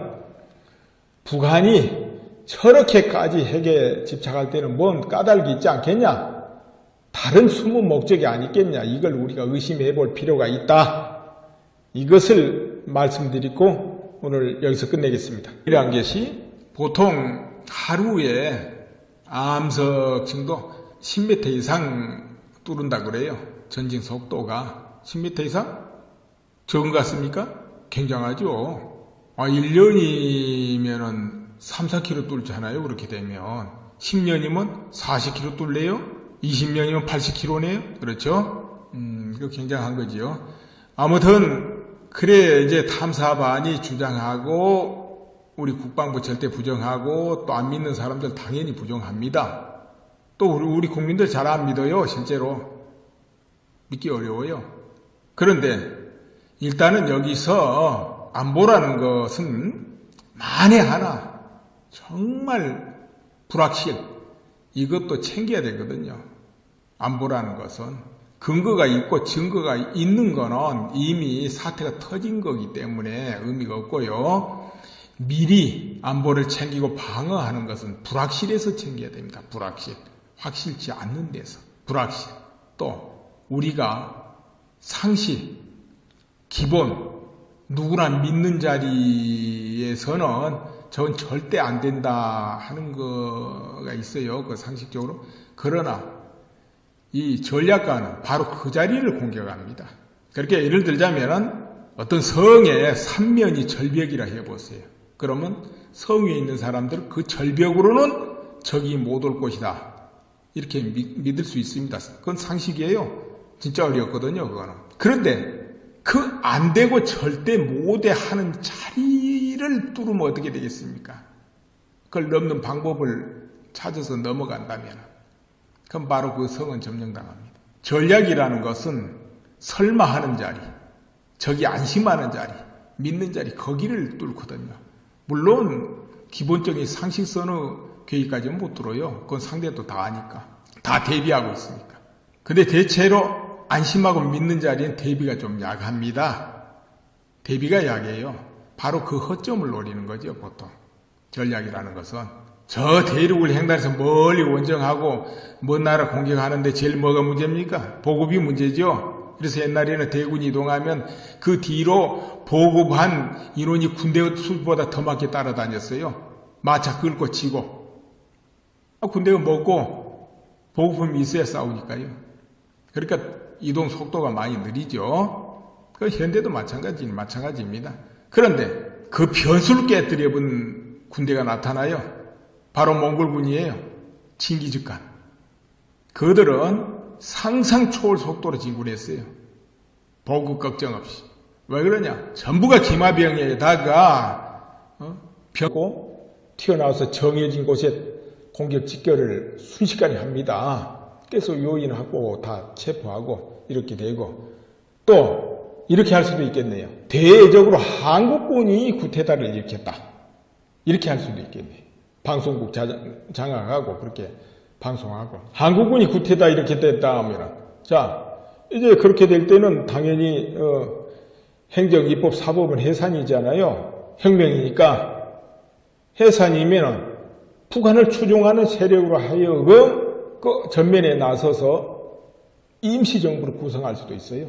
북한이 저렇게까지 핵에 집착할 때는 뭔 까닭이 있지 않겠냐? 다른 숨은 목적이 아니겠냐? 이걸 우리가 의심해 볼 필요가 있다. 이것을 말씀드리고 오늘 여기서 끝내겠습니다. 이러한 것이 보통 하루에 암석층도 10m 이상 뚫은다 그래요. 전진 속도가 10m 이상? 적은 것 같습니까? 굉장하죠. 1년이면은 3, 4km 뚫잖아요. 그렇게 되면 10년이면 40km 뚫래요. 20년이면 80km네요. 그렇죠? 이거 굉장한 거지요. 아무튼 그래 이제 탐사반이 주장하고 우리 국방부 절대 부정하고 또 안 믿는 사람들 당연히 부정합니다. 또 우리 국민들 잘 안 믿어요. 실제로 믿기 어려워요. 그런데 일단은 여기서 안보라는 것은 만에 하나 정말 불확실, 이것도 챙겨야 되거든요. 안보라는 것은 근거가 있고 증거가 있는 거는 이미 사태가 터진 거기 때문에 의미가 없고요. 미리 안보를 챙기고 방어하는 것은 불확실해서 챙겨야 됩니다. 불확실. 확실치 않는 데서. 불확실. 또 우리가 상식, 기본, 누구나 믿는 자리에서는 전 절대 안 된다 하는 거가 있어요. 그 상식적으로. 그러나 이 전략가는 바로 그 자리를 공격합니다. 그렇게 예를 들자면 어떤 성의 삼면이 절벽이라 해보세요. 그러면 성 위에 있는 사람들은 그 절벽으로는 적이 못 올 것이다. 이렇게 믿을 수 있습니다. 그건 상식이에요. 진짜 어렵거든요, 그거는. 그런데 그 안 되고 절대 못해 하는 자리를 뚫으면 어떻게 되겠습니까? 그걸 넘는 방법을 찾아서 넘어간다면 그럼 바로 그 성은 점령당합니다. 전략이라는 것은 설마 하는 자리, 적이 안심하는 자리, 믿는 자리, 거기를 뚫거든요. 물론 기본적인 상식선의 계기까지는 못 들어요. 그건 상대도 다 아니까. 다 대비하고 있으니까. 근데 대체로 안심하고 믿는 자리엔 대비가 좀 약합니다. 대비가 약해요. 바로 그 허점을 노리는 거죠, 보통. 전략이라는 것은. 저 대륙을 횡단해서 멀리 원정하고 먼 나라 공격하는데 제일 뭐가 문제입니까? 보급이 문제죠. 그래서 옛날에는 대군 이동하면 그 뒤로 보급한 인원이 군대 수보다 더 많게 따라다녔어요. 마차 끌고 치고. 군대가 먹고 보급품이 있어야 싸우니까요. 그러니까 이동 속도가 많이 느리죠. 그 현대도 마찬가지입니다. 그런데 그 변수를 깨뜨려본 군대가 나타나요. 바로 몽골군이에요. 칭기즈칸. 그들은 상상 초월 속도로 진군했어요. 보급 걱정 없이. 왜 그러냐? 전부가 기마병에다가 펴고 튀어나와서 정해진 곳에 공격 직결을 순식간에 합니다. 그래서 요인하고 다 체포하고 이렇게 되고 또 이렇게 할 수도 있겠네요. 대외적으로 한국군이 구테타를 일으켰다. 이렇게 할 수도 있겠네요. 방송국 장악하고 그렇게 방송하고 한국군이 구테타 이렇게 됐다 하면 자 이제 그렇게 될 때는 당연히 행정, 입법, 사법은 해산이잖아요. 혁명이니까 해산이면 북한을 추종하는 세력으로 하여금 그 전면에 나서서 임시정부를 구성할 수도 있어요.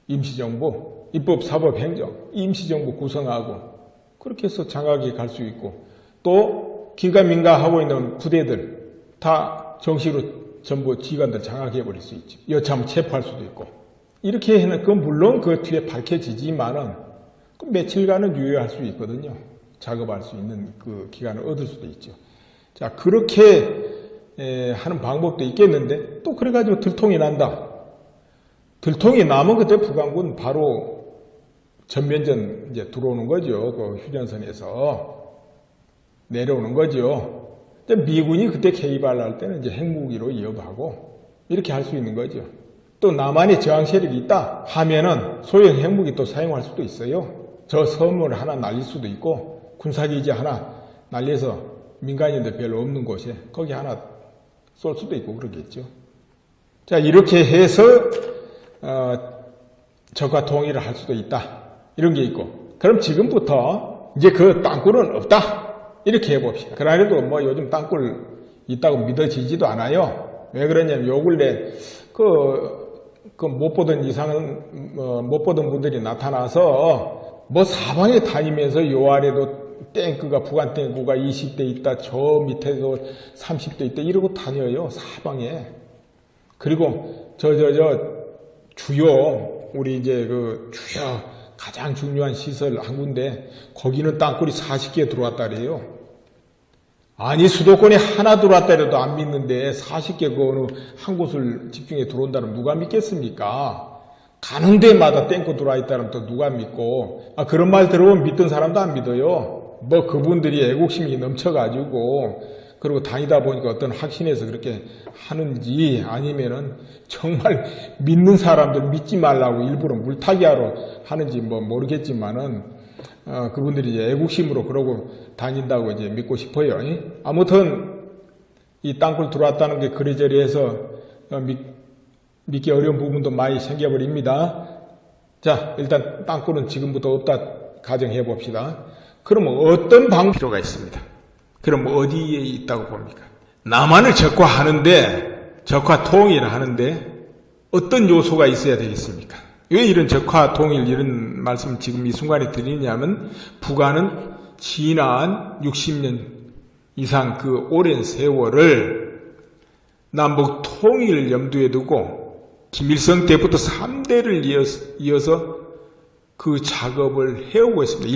임시정부, 입법, 사법, 행정, 임시정부 구성하고 그렇게 해서 장악이 갈 수 있고 또 긴가민가 하고 있는 부대들 다 정식으로 전부 지휘관들 장악해버릴 수 있죠. 여차하면 체포할 수도 있고 이렇게 해는 그 물론 그 뒤에 밝혀지지만은 그 며칠간은 유효할 수 있거든요. 작업할 수 있는 그 기간을 얻을 수도 있죠. 자 그렇게 하는 방법도 있겠는데 또 그래가지고 들통이 난다. 들통이 나면 그때 북한군 바로 전면전 이제 들어오는 거죠. 그 휴전선에서 내려오는 거죠. 미군이 그때 개입을 할 때는 이제 핵무기로 이어가고 이렇게 할 수 있는 거죠. 또 남한에 저항 세력이 있다 하면은 소형 핵무기 또 사용할 수도 있어요. 저 섬을 하나 날릴 수도 있고 군사기지 하나 날려서 민간인들 별로 없는 곳에 거기 하나 쏠 수도 있고 그러겠죠. 자 이렇게 해서 적과 통일을 할 수도 있다. 이런 게 있고 그럼 지금부터 이제 그 땅굴은 없다. 이렇게 해봅시다. 그래도 뭐 요즘 땅굴 있다고 믿어지지도 않아요. 왜 그러냐면 요 근래 못 보던 이상은 못 보던 분들이 나타나서 뭐 사방에 다니면서 요 아래도 탱크가 북한 탱크가 20대 있다. 저 밑에도 30대 있다. 이러고 다녀요. 사방에. 그리고 주요 우리 이제 그 주요 가장 중요한 시설 한 군데 거기는 땅굴이 40개 들어왔다 그래요. 아니 수도권에 하나 들어왔다 해도 안 믿는데 40개 그 어느 한 곳을 집중해 들어온다면 누가 믿겠습니까? 가는 데마다 땡고 들어와 있다면 또 누가 믿고 그런 말 들어보면 믿던 사람도 안 믿어요. 뭐 그분들이 애국심이 넘쳐가지고 그리고 다니다 보니까 어떤 확신에서 그렇게 하는지 아니면은 정말 믿는 사람들 믿지 말라고 일부러 물타기하러 하는지 뭐 모르겠지만은 그분들이 이제 애국심으로 그러고 다닌다고 이제 믿고 싶어요. 아무튼 이 땅굴 들어왔다는 게 그리저리 해서 믿기 어려운 부분도 많이 생겨버립니다. 자, 일단 땅굴은 지금부터 없다 가정해 봅시다. 그러면 어떤 방법이 필요가 있습니다. 그럼 어디에 있다고 봅니까? 남한을 적화하는데, 적화 통일을 하는데 어떤 요소가 있어야 되겠습니까? 왜 이런 적화 통일 이런 말씀 지금 이 순간에 드리냐면 북한은 지난 60년 이상 그 오랜 세월을 남북 통일을 염두에 두고 김일성 때부터 3대를 이어서 그 작업을 해오고 있습니다.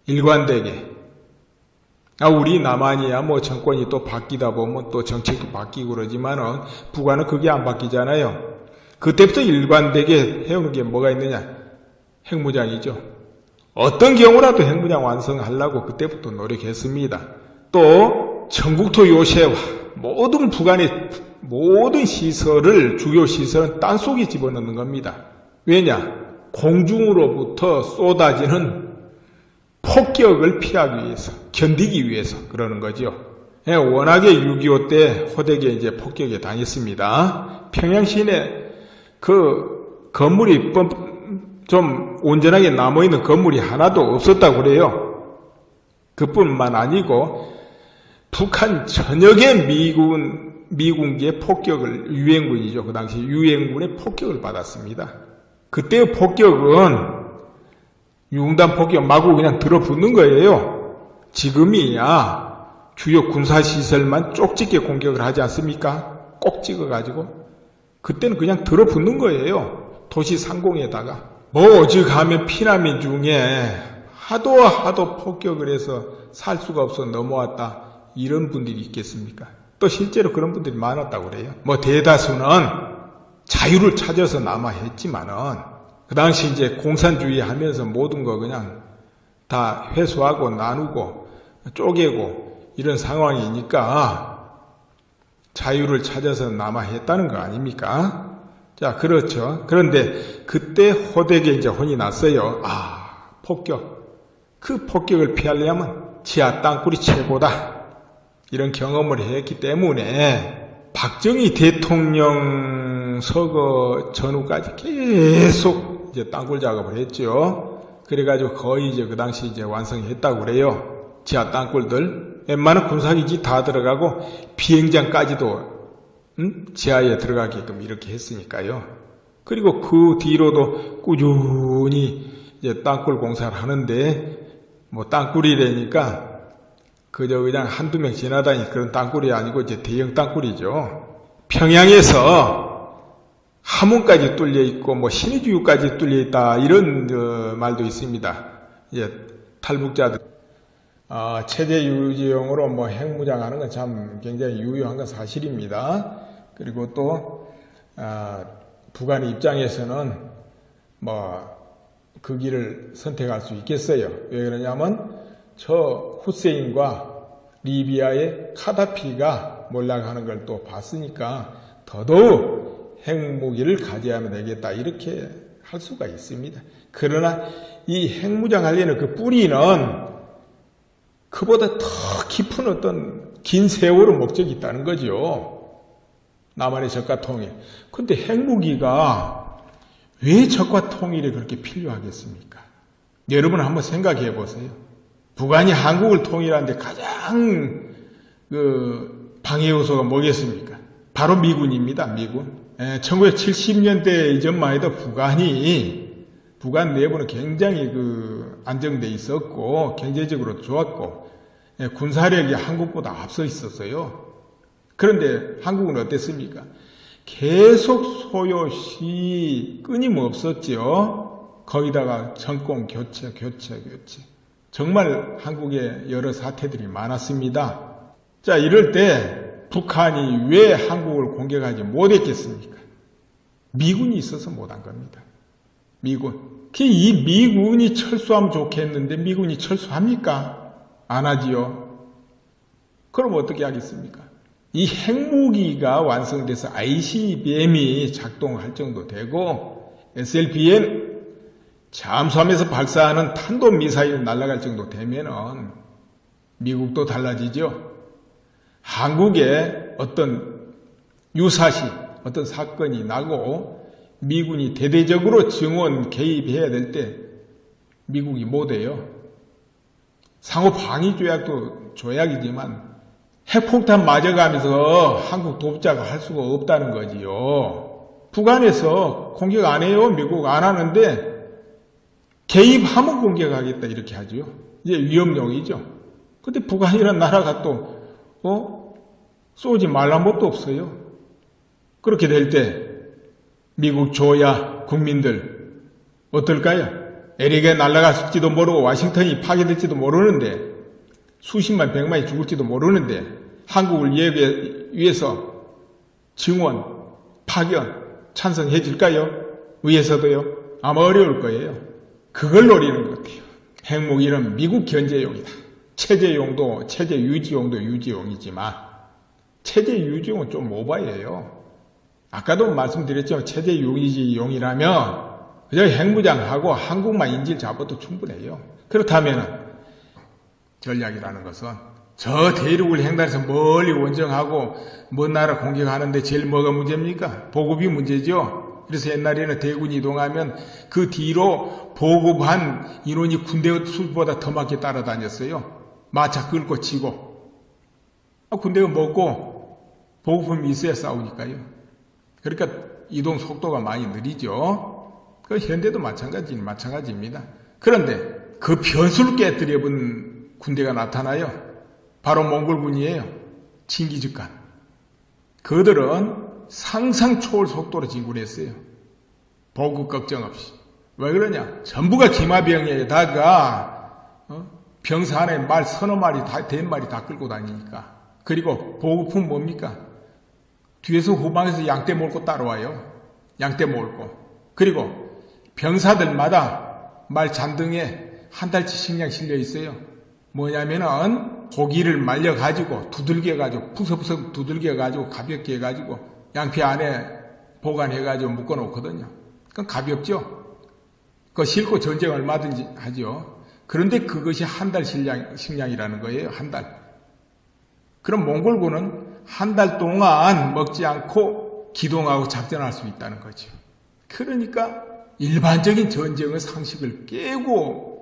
일관되게. 우리 남한이야 뭐 정권이 또 바뀌다 보면 또 정책도 바뀌고 그러지만은 북한은 그게 안 바뀌잖아요. 그때부터 일관되게 해오는 게 뭐가 있느냐? 핵무장이죠. 어떤 경우라도 핵무장 완성하려고 그때부터 노력했습니다. 또 전국토 요새화 모든 북한의 모든 시설을 주요 시설은 땅속에 집어넣는 겁니다. 왜냐? 공중으로부터 쏟아지는 폭격을 피하기 위해서, 견디기 위해서 그러는 거죠. 워낙에 6.25 때 호되게 이제 폭격에 당했습니다. 평양 시내 그 건물이 좀 온전하게 남아있는 건물이 하나도 없었다고 그래요. 그뿐만 아니고 북한 전역의 미군기의 폭격을 유엔군이죠. 그 당시 유엔군의 폭격을 받았습니다. 그때의 폭격은 융단 폭격 마구 그냥 들어붙는 거예요. 지금이야 주요 군사시설만 쪽집게 공격을 하지 않습니까? 꼭 찍어가지고. 그때는 그냥 들어붙는 거예요. 도시 상공에다가. 뭐 오죽하면 피난민 중에 하도 폭격을 해서 살 수가 없어 넘어왔다. 이런 분들이 있겠습니까? 또 실제로 그런 분들이 많았다고 그래요. 뭐 대다수는 자유를 찾아서 남아했지만은 그 당시 이제 공산주의 하면서 모든 거 그냥 다 회수하고 나누고 쪼개고 이런 상황이니까 자유를 찾아서 남아했다는 거 아닙니까? 자, 그렇죠. 그런데 그때 호되게 이제 혼이 났어요. 폭격. 그 폭격을 피하려면 지하 땅굴이 최고다. 이런 경험을 했기 때문에 박정희 대통령 서거 전후까지 계속 이제 땅굴 작업을 했죠. 그래가지고 거의 이제 그 당시 이제 완성했다고 그래요. 지하 땅굴들. 웬만한 군사기지 다 들어가고 비행장까지도 지하에 들어가게끔 이렇게 했으니까요. 그리고 그 뒤로도 꾸준히 이제 땅굴 공사를 하는데 뭐 땅굴이라니까 그저 그냥 한두 명 지나다니 그런 땅굴이 아니고 이제 대형 땅굴이죠. 평양에서 함흥까지 뚫려 있고 뭐 신의주유까지 뚫려 있다 이런 말도 있습니다. 이제 탈북자들 체제 유지용으로 뭐 핵무장하는 건 참 굉장히 유효한 건 사실입니다. 그리고 또 북한의 입장에서는 뭐 그 길을 선택할 수 있겠어요. 왜 그러냐면 저 후세인과 리비아의 카다피가 몰락하는 걸 또 봤으니까 더더욱 핵무기를 가져야만 되겠다 이렇게 할 수가 있습니다. 그러나 이 핵무장 하려는 그 뿌리는 그보다 더 깊은 어떤 긴 세월의 목적이 있다는 거죠. 남한의 적과 통일. 근데 핵무기가 왜 적과 통일이 그렇게 필요하겠습니까? 여러분 한번 생각해 보세요. 북한이 한국을 통일하는데 가장 방해 요소가 뭐겠습니까? 바로 미군입니다. 미군. 1970년대 이전만 해도 북한 내부는 굉장히 안정돼 있었고 경제적으로 좋았고 군사력이 한국보다 앞서 있었어요. 그런데 한국은 어땠습니까? 계속 소요시 끊임없었죠. 거기다가 정권 교체. 정말 한국에 여러 사태들이 많았습니다. 자, 이럴 때 북한이 왜 한국을 공격하지 못했겠습니까? 미군이 있어서 못한 겁니다. 미군. 이 미군이 철수하면 좋겠는데 미군이 철수합니까? 안 하지요. 그럼 어떻게 하겠습니까? 이 핵무기가 완성돼서 ICBM이 작동할 정도 되고 SLBM 잠수함에서 발사하는 탄도미사일이 날아갈 정도 되면은 미국도 달라지죠. 한국에 어떤 유사시, 어떤 사건이 나고 미군이 대대적으로 증원 개입해야 될 때 미국이 못해요. 상호 방위 조약도 조약이지만 핵폭탄 맞아가면서 한국 돕자고 할 수가 없다는 거지요. 북한에서 공격 안 해요. 미국 안 하는데 개입하면 공격하겠다 이렇게 하죠. 이제 위험용이죠. 근데 북한이라는 나라가 또 쏘지 말란 것도 없어요. 그렇게 될 때 미국 조야 국민들 어떨까요? LA가 날아갔을지도 모르고 와싱턴이 파괴될지도 모르는데 수십만 백만이 죽을지도 모르는데 한국을 위해서 증원, 파견, 찬성해 줄까요? 위에서도요? 아마 어려울 거예요. 그걸 노리는 것 같아요. 핵무기는 미국 견제용이다. 체제용도 체제 유지용도 유지용이지만 체제 유지용은 좀 오바예요. 아까도 말씀드렸지만 체제 유지용이라면 그저 핵무장하고 한국만 인질 잡아도 충분해요. 그렇다면 전략이라는 것은 저 대륙을 횡단해서 멀리 원정하고 먼 나라 공격하는데 제일 뭐가 문제입니까? 보급이 문제죠. 그래서 옛날에는 대군 이동하면 그 뒤로 보급한 인원이 군대 수보다 더 많게 따라다녔어요. 마차 끌고 치고. 군대가 먹고 보급품이 있어야 싸우니까요. 그러니까 이동 속도가 많이 느리죠. 그 현대도 마찬가지입니다. 그런데 그 변수를 깨뜨려본 군대가 나타나요. 바로 몽골군이에요. 칭기즈칸. 그들은 상상 초월 속도로 진군했어요. 보급 걱정 없이. 왜 그러냐? 전부가 기마병에다가 병사 안에 말 서너 마리, 된 마리 다 끌고 다니니까. 그리고 보급품 뭡니까? 뒤에서 후방에서 양떼 몰고 따라와요. 양떼 몰고. 그리고 병사들마다 말 잔등에 한 달치 식량 실려 있어요. 뭐냐면은 고기를 말려가지고 두들겨가지고 푸석푸석 두들겨가지고 가볍게 해가지고 양피 안에 보관해가지고 묶어놓거든요. 그건 가볍죠. 그거 싣고 전쟁 얼마든지 하죠. 그런데 그것이 한 달 식량이라는 거예요. 한 달. 그럼 몽골군은 한 달 동안 먹지 않고 기동하고 작전할 수 있다는 거죠. 그러니까 일반적인 전쟁의 상식을 깨고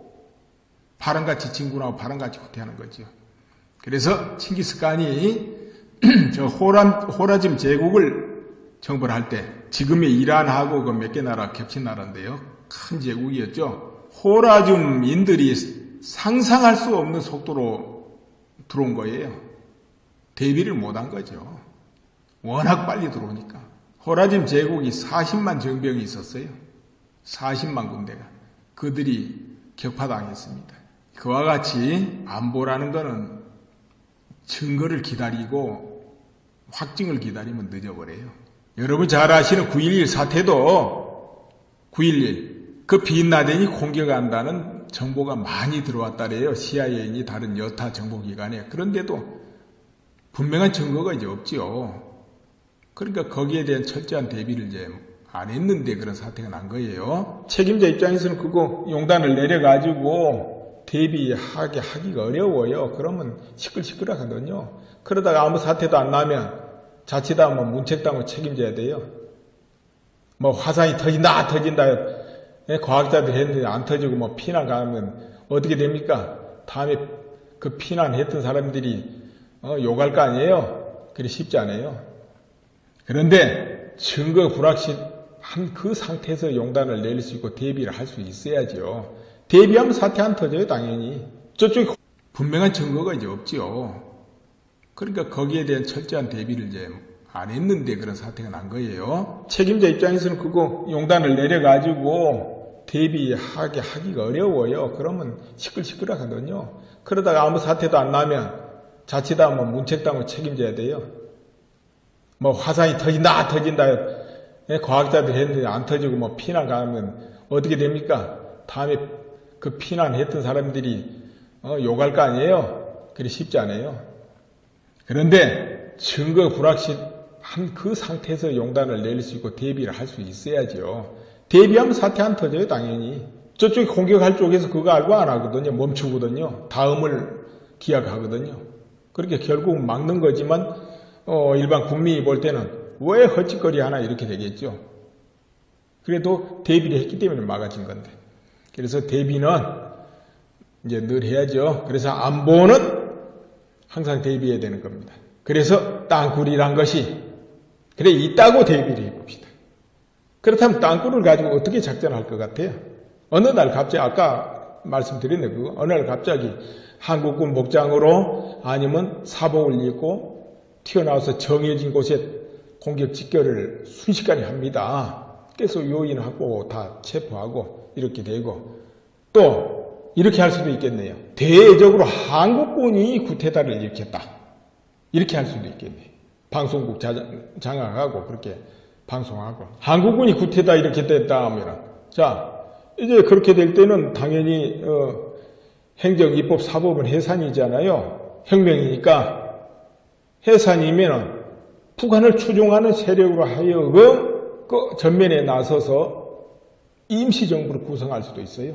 바람같이 진군하고 바람같이 후퇴하는 거죠. 그래서 칭기스칸이 저 호라즘 제국을 정벌 할 때 지금의 이란하고 그 몇 개 나라 겹친 나라인데요. 큰 제국이었죠. 호라즘인들이 상상할 수 없는 속도로 들어온 거예요. 대비를 못한 거죠. 워낙 빨리 들어오니까. 호라즘 제국이 40만 정병이 있었어요. 40만 군대가. 그들이 격파당했습니다. 그와 같이 안보라는 것은 증거를 기다리고 확증을 기다리면 늦어버려요. 여러분 잘 아시는 9.11 사태도 9.11 그 빈라덴이 공격한다는 정보가 많이 들어왔다래요. CIA니 다른 여타 정보기관에. 그런데도 분명한 증거가 이제 없지요. 그러니까 거기에 대한 철저한 대비를 이제 안 했는데 그런 사태가 난 거예요. 책임자 입장에서는 그거 용단을 내려가지고 대비하기가 어려워요. 그러면 시끌시끌하거든요. 그러다가 아무 사태도 안 나면 자칫하면 문책당하고 책임져야 돼요. 뭐 화산이 터진다. 과학자들이 했는데 안 터지고 뭐 피난 가면 어떻게 됩니까? 다음에 그 피난했던 사람들이 욕할 거 아니에요? 그리 쉽지 않아요. 그런데 증거 불확실한 그 상태에서 용단을 내릴 수 있고 대비를 할 수 있어야죠. 대비하면 사태 안 터져요, 당연히. 저쪽에 분명한 증거가 이제 없지요. 그러니까 거기에 대한 철저한 대비를 이제 안 했는데 그런 사태가 난 거예요. 책임자 입장에서는 그거 용단을 내려가지고 대비하기가 어려워요. 그러면 시끌시끌하거든요. 그러다가 아무 사태도 안 나면 자칫하면 문책당하고 책임져야 돼요. 뭐 화산이 터진다. 과학자들이 했는데 안 터지고 뭐 피난 가면 어떻게 됩니까? 다음에 그 피난했던 사람들이 욕할 거 아니에요? 그리 쉽지 않아요. 그런데 증거 불확실한 그 상태에서 용단을 낼 수 있고 대비를 할 수 있어야죠. 대비하면 사태 안 터져요, 당연히. 저쪽이 공격할 쪽에서 그거 알고 안 하거든요. 멈추거든요. 다음을 기약하거든요. 그렇게 결국 막는 거지만 일반 국민이 볼 때는 왜 헛짓거리 하나 이렇게 되겠죠. 그래도 대비를 했기 때문에 막아진 건데. 그래서 대비는 이제 늘 해야죠. 그래서 안보는 항상 대비해야 되는 겁니다. 그래서 땅굴이란 것이 그래 있다고 대비를 해봅시다. 그렇다면 땅굴을 가지고 어떻게 작전할 것 같아요? 어느 날 갑자기 아까 말씀드렸네 그거 어느 날 갑자기 한국군 복장으로 아니면 사복을 입고 튀어나와서 정해진 곳에 공격 직결을 순식간에 합니다. 그래서 요인하고 다 체포하고 이렇게 되고 또 이렇게 할 수도 있겠네요. 대외적으로 한국군이 구태타를 일으켰다. 이렇게 할 수도 있겠네요. 방송국 장악하고 그렇게 방송하고 한국군이 구태타 이렇게 됐다 하면 자 이제 그렇게 될 때는 당연히 행정, 입법, 사법은 해산이잖아요. 혁명이니까 해산이면 북한을 추종하는 세력으로 하여금 그 전면에 나서서 임시정부를 구성할 수도 있어요.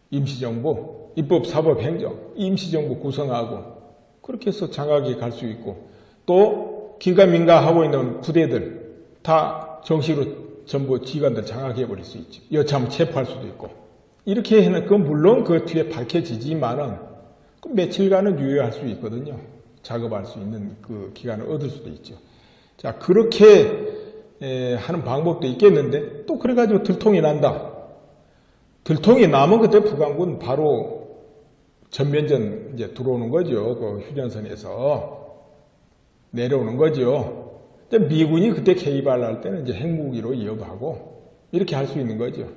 임시정부, 입법, 사법, 행정, 임시정부 구성하고 그렇게 해서 장악이 갈 수 있고 또 긴가민가 하고 있는 부대들 다 정식으로 전부 기관들 장악해버릴 수 있죠. 여차하면 체포할 수도 있고 이렇게 해는 그 물론 그 뒤에 밝혀지지만은 그 며칠간은 유효할 수 있거든요. 작업할 수 있는 그 기간을 얻을 수도 있죠. 자 그렇게 하는 방법도 있겠는데 또 그래가지고 들통이 난다. 들통이 나면 그때 북한군 바로 전면전 이제 들어오는 거죠. 그 휴전선에서 내려오는 거죠. 미군이 그때 개입을 할 때는 이제 핵무기로 이어가고 이렇게 할 수 있는 거죠.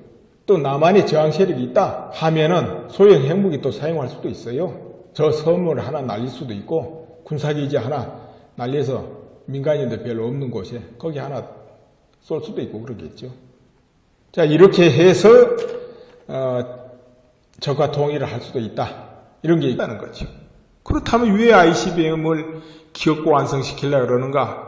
또 남한에 저항 세력이 있다 하면은 소형 핵무기 또 사용할 수도 있어요. 저 섬을 하나 날릴 수도 있고 군사기지 하나 날려서 민간인들 별로 없는 곳에 거기 하나 쏠 수도 있고 그러겠죠. 자 이렇게 해서 적과 통일을 할 수도 있다. 이런 게 있다는 거죠. 그렇다면 왜 ICBM을 기업고 완성시키려고 그러는가?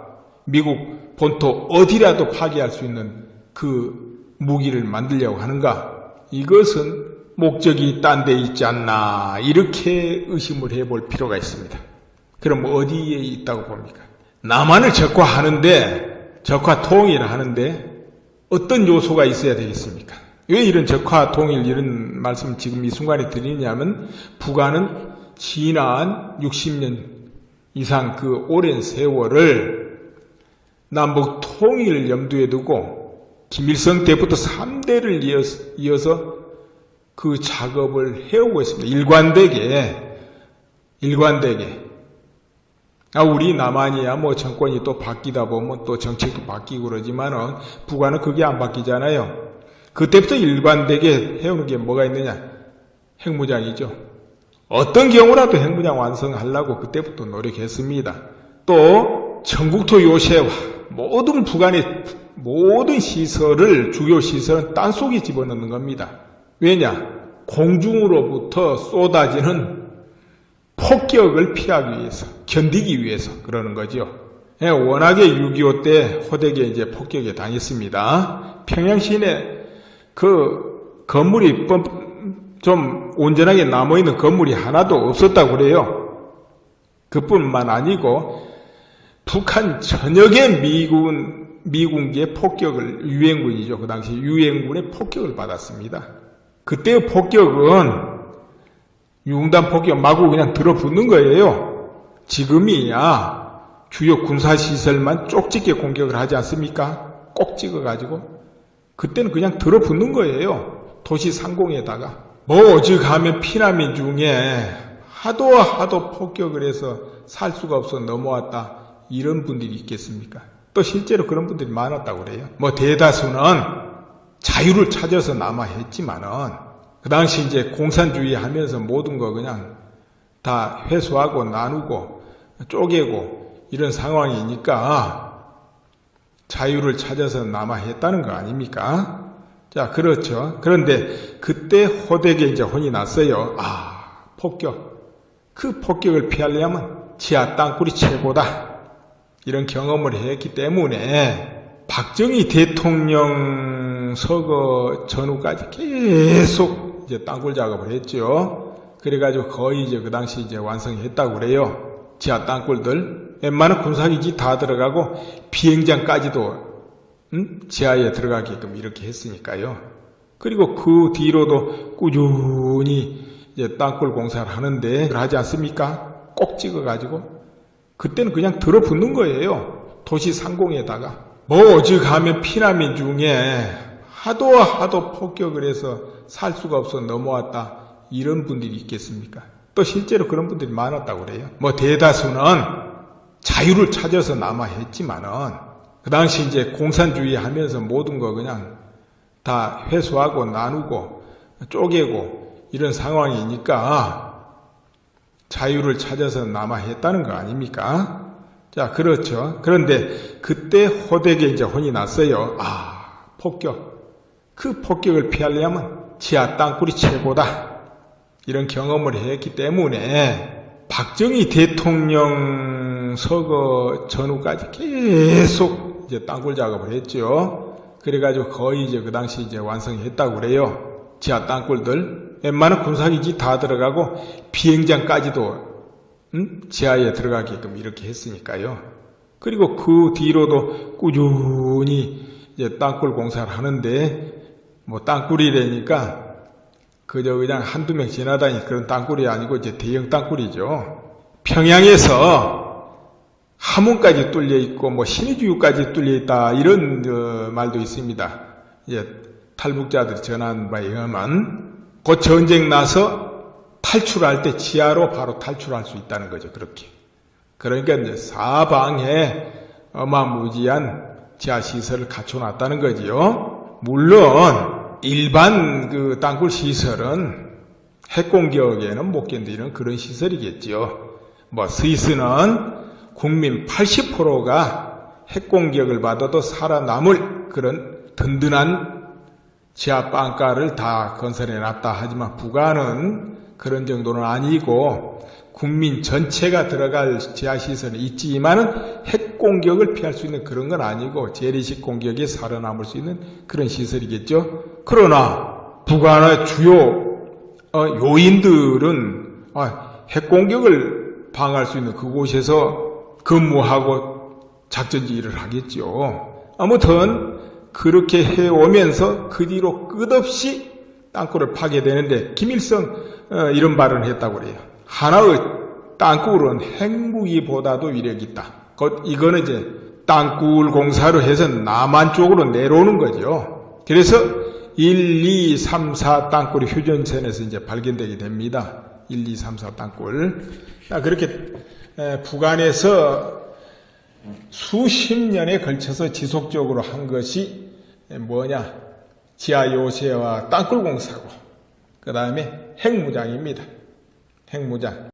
미국 본토 어디라도 파괴할 수 있는 그 무기를 만들려고 하는가? 이것은 목적이 딴 데 있지 않나 이렇게 의심을 해볼 필요가 있습니다. 그럼 어디에 있다고 봅니까? 남한을 적화하는데 적화 통일을 하는데 어떤 요소가 있어야 되겠습니까? 왜 이런 적화 통일 이런 말씀 지금 이 순간에 드리냐면 북한은 지난 60년 이상 그 오랜 세월을 남북 통일을 염두에 두고 김일성 때부터 3대를 이어서 그 작업을 해오고 있습니다. 일관되게. 우리 남한이야 뭐 정권이 또 바뀌다 보면 또 정책도 바뀌고 그러지만은 북한은 그게 안 바뀌잖아요. 그때부터 일관되게 해오는 게 뭐가 있느냐? 핵무장이죠. 어떤 경우라도 핵무장 완성하려고 그때부터 노력했습니다. 또 전국토 요새화 모든 북한의 모든 시설을 주요 시설은 땅속에 집어넣는 겁니다. 왜냐? 공중으로부터 쏟아지는 폭격을 피하기 위해서, 견디기 위해서 그러는 거죠. 워낙에 6.25 때 호되게 이제 폭격에 당했습니다. 평양 시내 그 건물이 좀 온전하게 남아있는 건물이 하나도 없었다고 그래요. 그뿐만 아니고 북한 전역의 미군기의 폭격을 유엔군이죠. 그 당시 유엔군의 폭격을 받았습니다. 그때의 폭격은 융단 폭격 마구 그냥 들어붙는 거예요. 지금이야 주요 군사시설만 쪽집게 공격을 하지 않습니까? 꼭 찍어가지고 그때는 그냥 들어붙는 거예요. 도시 상공에다가 오죽하면 피난민 중에 하도 폭격을 해서 살 수가 없어 넘어왔다 이런 분들이 있겠습니까? 또 실제로 그런 분들이 많았다고 그래요. 대다수는 자유를 찾아서 남아했지만은 그 당시 이제 공산주의 하면서 모든 거 그냥 다 회수하고 나누고 쪼개고 이런 상황이니까 자유를 찾아서 남아했다는 거 아닙니까? 자, 그렇죠. 그런데 그때 호되게 이제 혼이 났어요. 폭격. 그 폭격을 피하려면 지하 땅굴이 최고다. 이런 경험을 했기 때문에 박정희 대통령 서거 전후까지 계속 이제 땅굴 작업을 했죠. 그래가지고 거의 이제 그 당시 이제 완성했다고 그래요. 지하 땅굴들. 웬만한 군사기지 다 들어가고 비행장까지도 지하에 들어가게끔 이렇게 했으니까요. 그리고 그 뒤로도 꾸준히 이제 땅굴 공사를 하는데 하지 않습니까? 꼭 찍어가지고 그때는 그냥 들어붙는 거예요. 도시 상공에다가. 오죽하면 피난민 중에 하도 폭격을 해서 살 수가 없어 넘어왔다 이런 분들이 있겠습니까? 또 실제로 그런 분들이 많았다고 그래요. 대다수는 자유를 찾아서 남아했지만은 그 당시 이제 공산주의 하면서 모든 거 그냥 다 회수하고 나누고 쪼개고 이런 상황이니까 자유를 찾아서 남아했다는 거 아닙니까? 자, 그렇죠. 그런데 그때 호되게 이제 혼이 났어요. 폭격. 그 폭격을 피하려면 지하 땅굴이 최고다. 이런 경험을 했기 때문에 박정희 대통령 서거 전후까지 계속 이제 땅굴 작업을 했죠. 그래가지고 거의 이제 그 당시 이제 완성했다고 그래요. 지하 땅굴들. 웬만한 군사기지 다 들어가고 비행장까지도 지하에 들어가게끔 이렇게 했으니까요. 그리고 그 뒤로도 꾸준히 이제 땅굴 공사를 하는데 땅굴이라니까 그저 그냥 한두 명 지나다니 그런 땅굴이 아니고 이제 대형 땅굴이죠. 평양에서 함흥까지 뚫려 있고 신의주유까지 뚫려 있다 이런 말도 있습니다. 탈북자들이 전한 바에 의하면 그 전쟁 나서 탈출할 때 지하로 바로 탈출할 수 있다는 거죠. 그렇게. 그러니까 이제 사방에 어마무지한 지하 시설을 갖춰놨다는 거지요. 물론 일반 그 땅굴 시설은 핵공격에는 못 견디는 그런 시설이겠지요. 스위스는 국민 80%가 핵공격을 받아도 살아남을 그런 든든한 지하 빵가를 다 건설해놨다 하지만 북한은 그런 정도는 아니고 국민 전체가 들어갈 지하시설은 있지만은 핵공격을 피할 수 있는 그런 건 아니고 재래식 공격에 살아남을 수 있는 그런 시설이겠죠. 그러나 북한의 주요 요인들은 핵공격을 방어할 수 있는 그곳에서 근무하고 작전지휘를 하겠죠. 아무튼 그렇게 해오면서 그 뒤로 끝없이 땅굴을 파게 되는데 김일성 이런 발언을 했다고 그래요. 하나의 땅굴은 핵무기보다도 위력이 있다. 이거는 이제 땅굴 공사를 해서 남한 쪽으로 내려오는 거죠. 그래서 1, 2, 3, 4 땅굴이 휴전선에서 이제 발견되게 됩니다. 1, 2, 3, 4 땅굴. 그렇게 북한에서 수십 년에 걸쳐서 지속적으로 한 것이 지하 요새와 땅굴 공사고 그 다음에 핵무장입니다. 핵무장.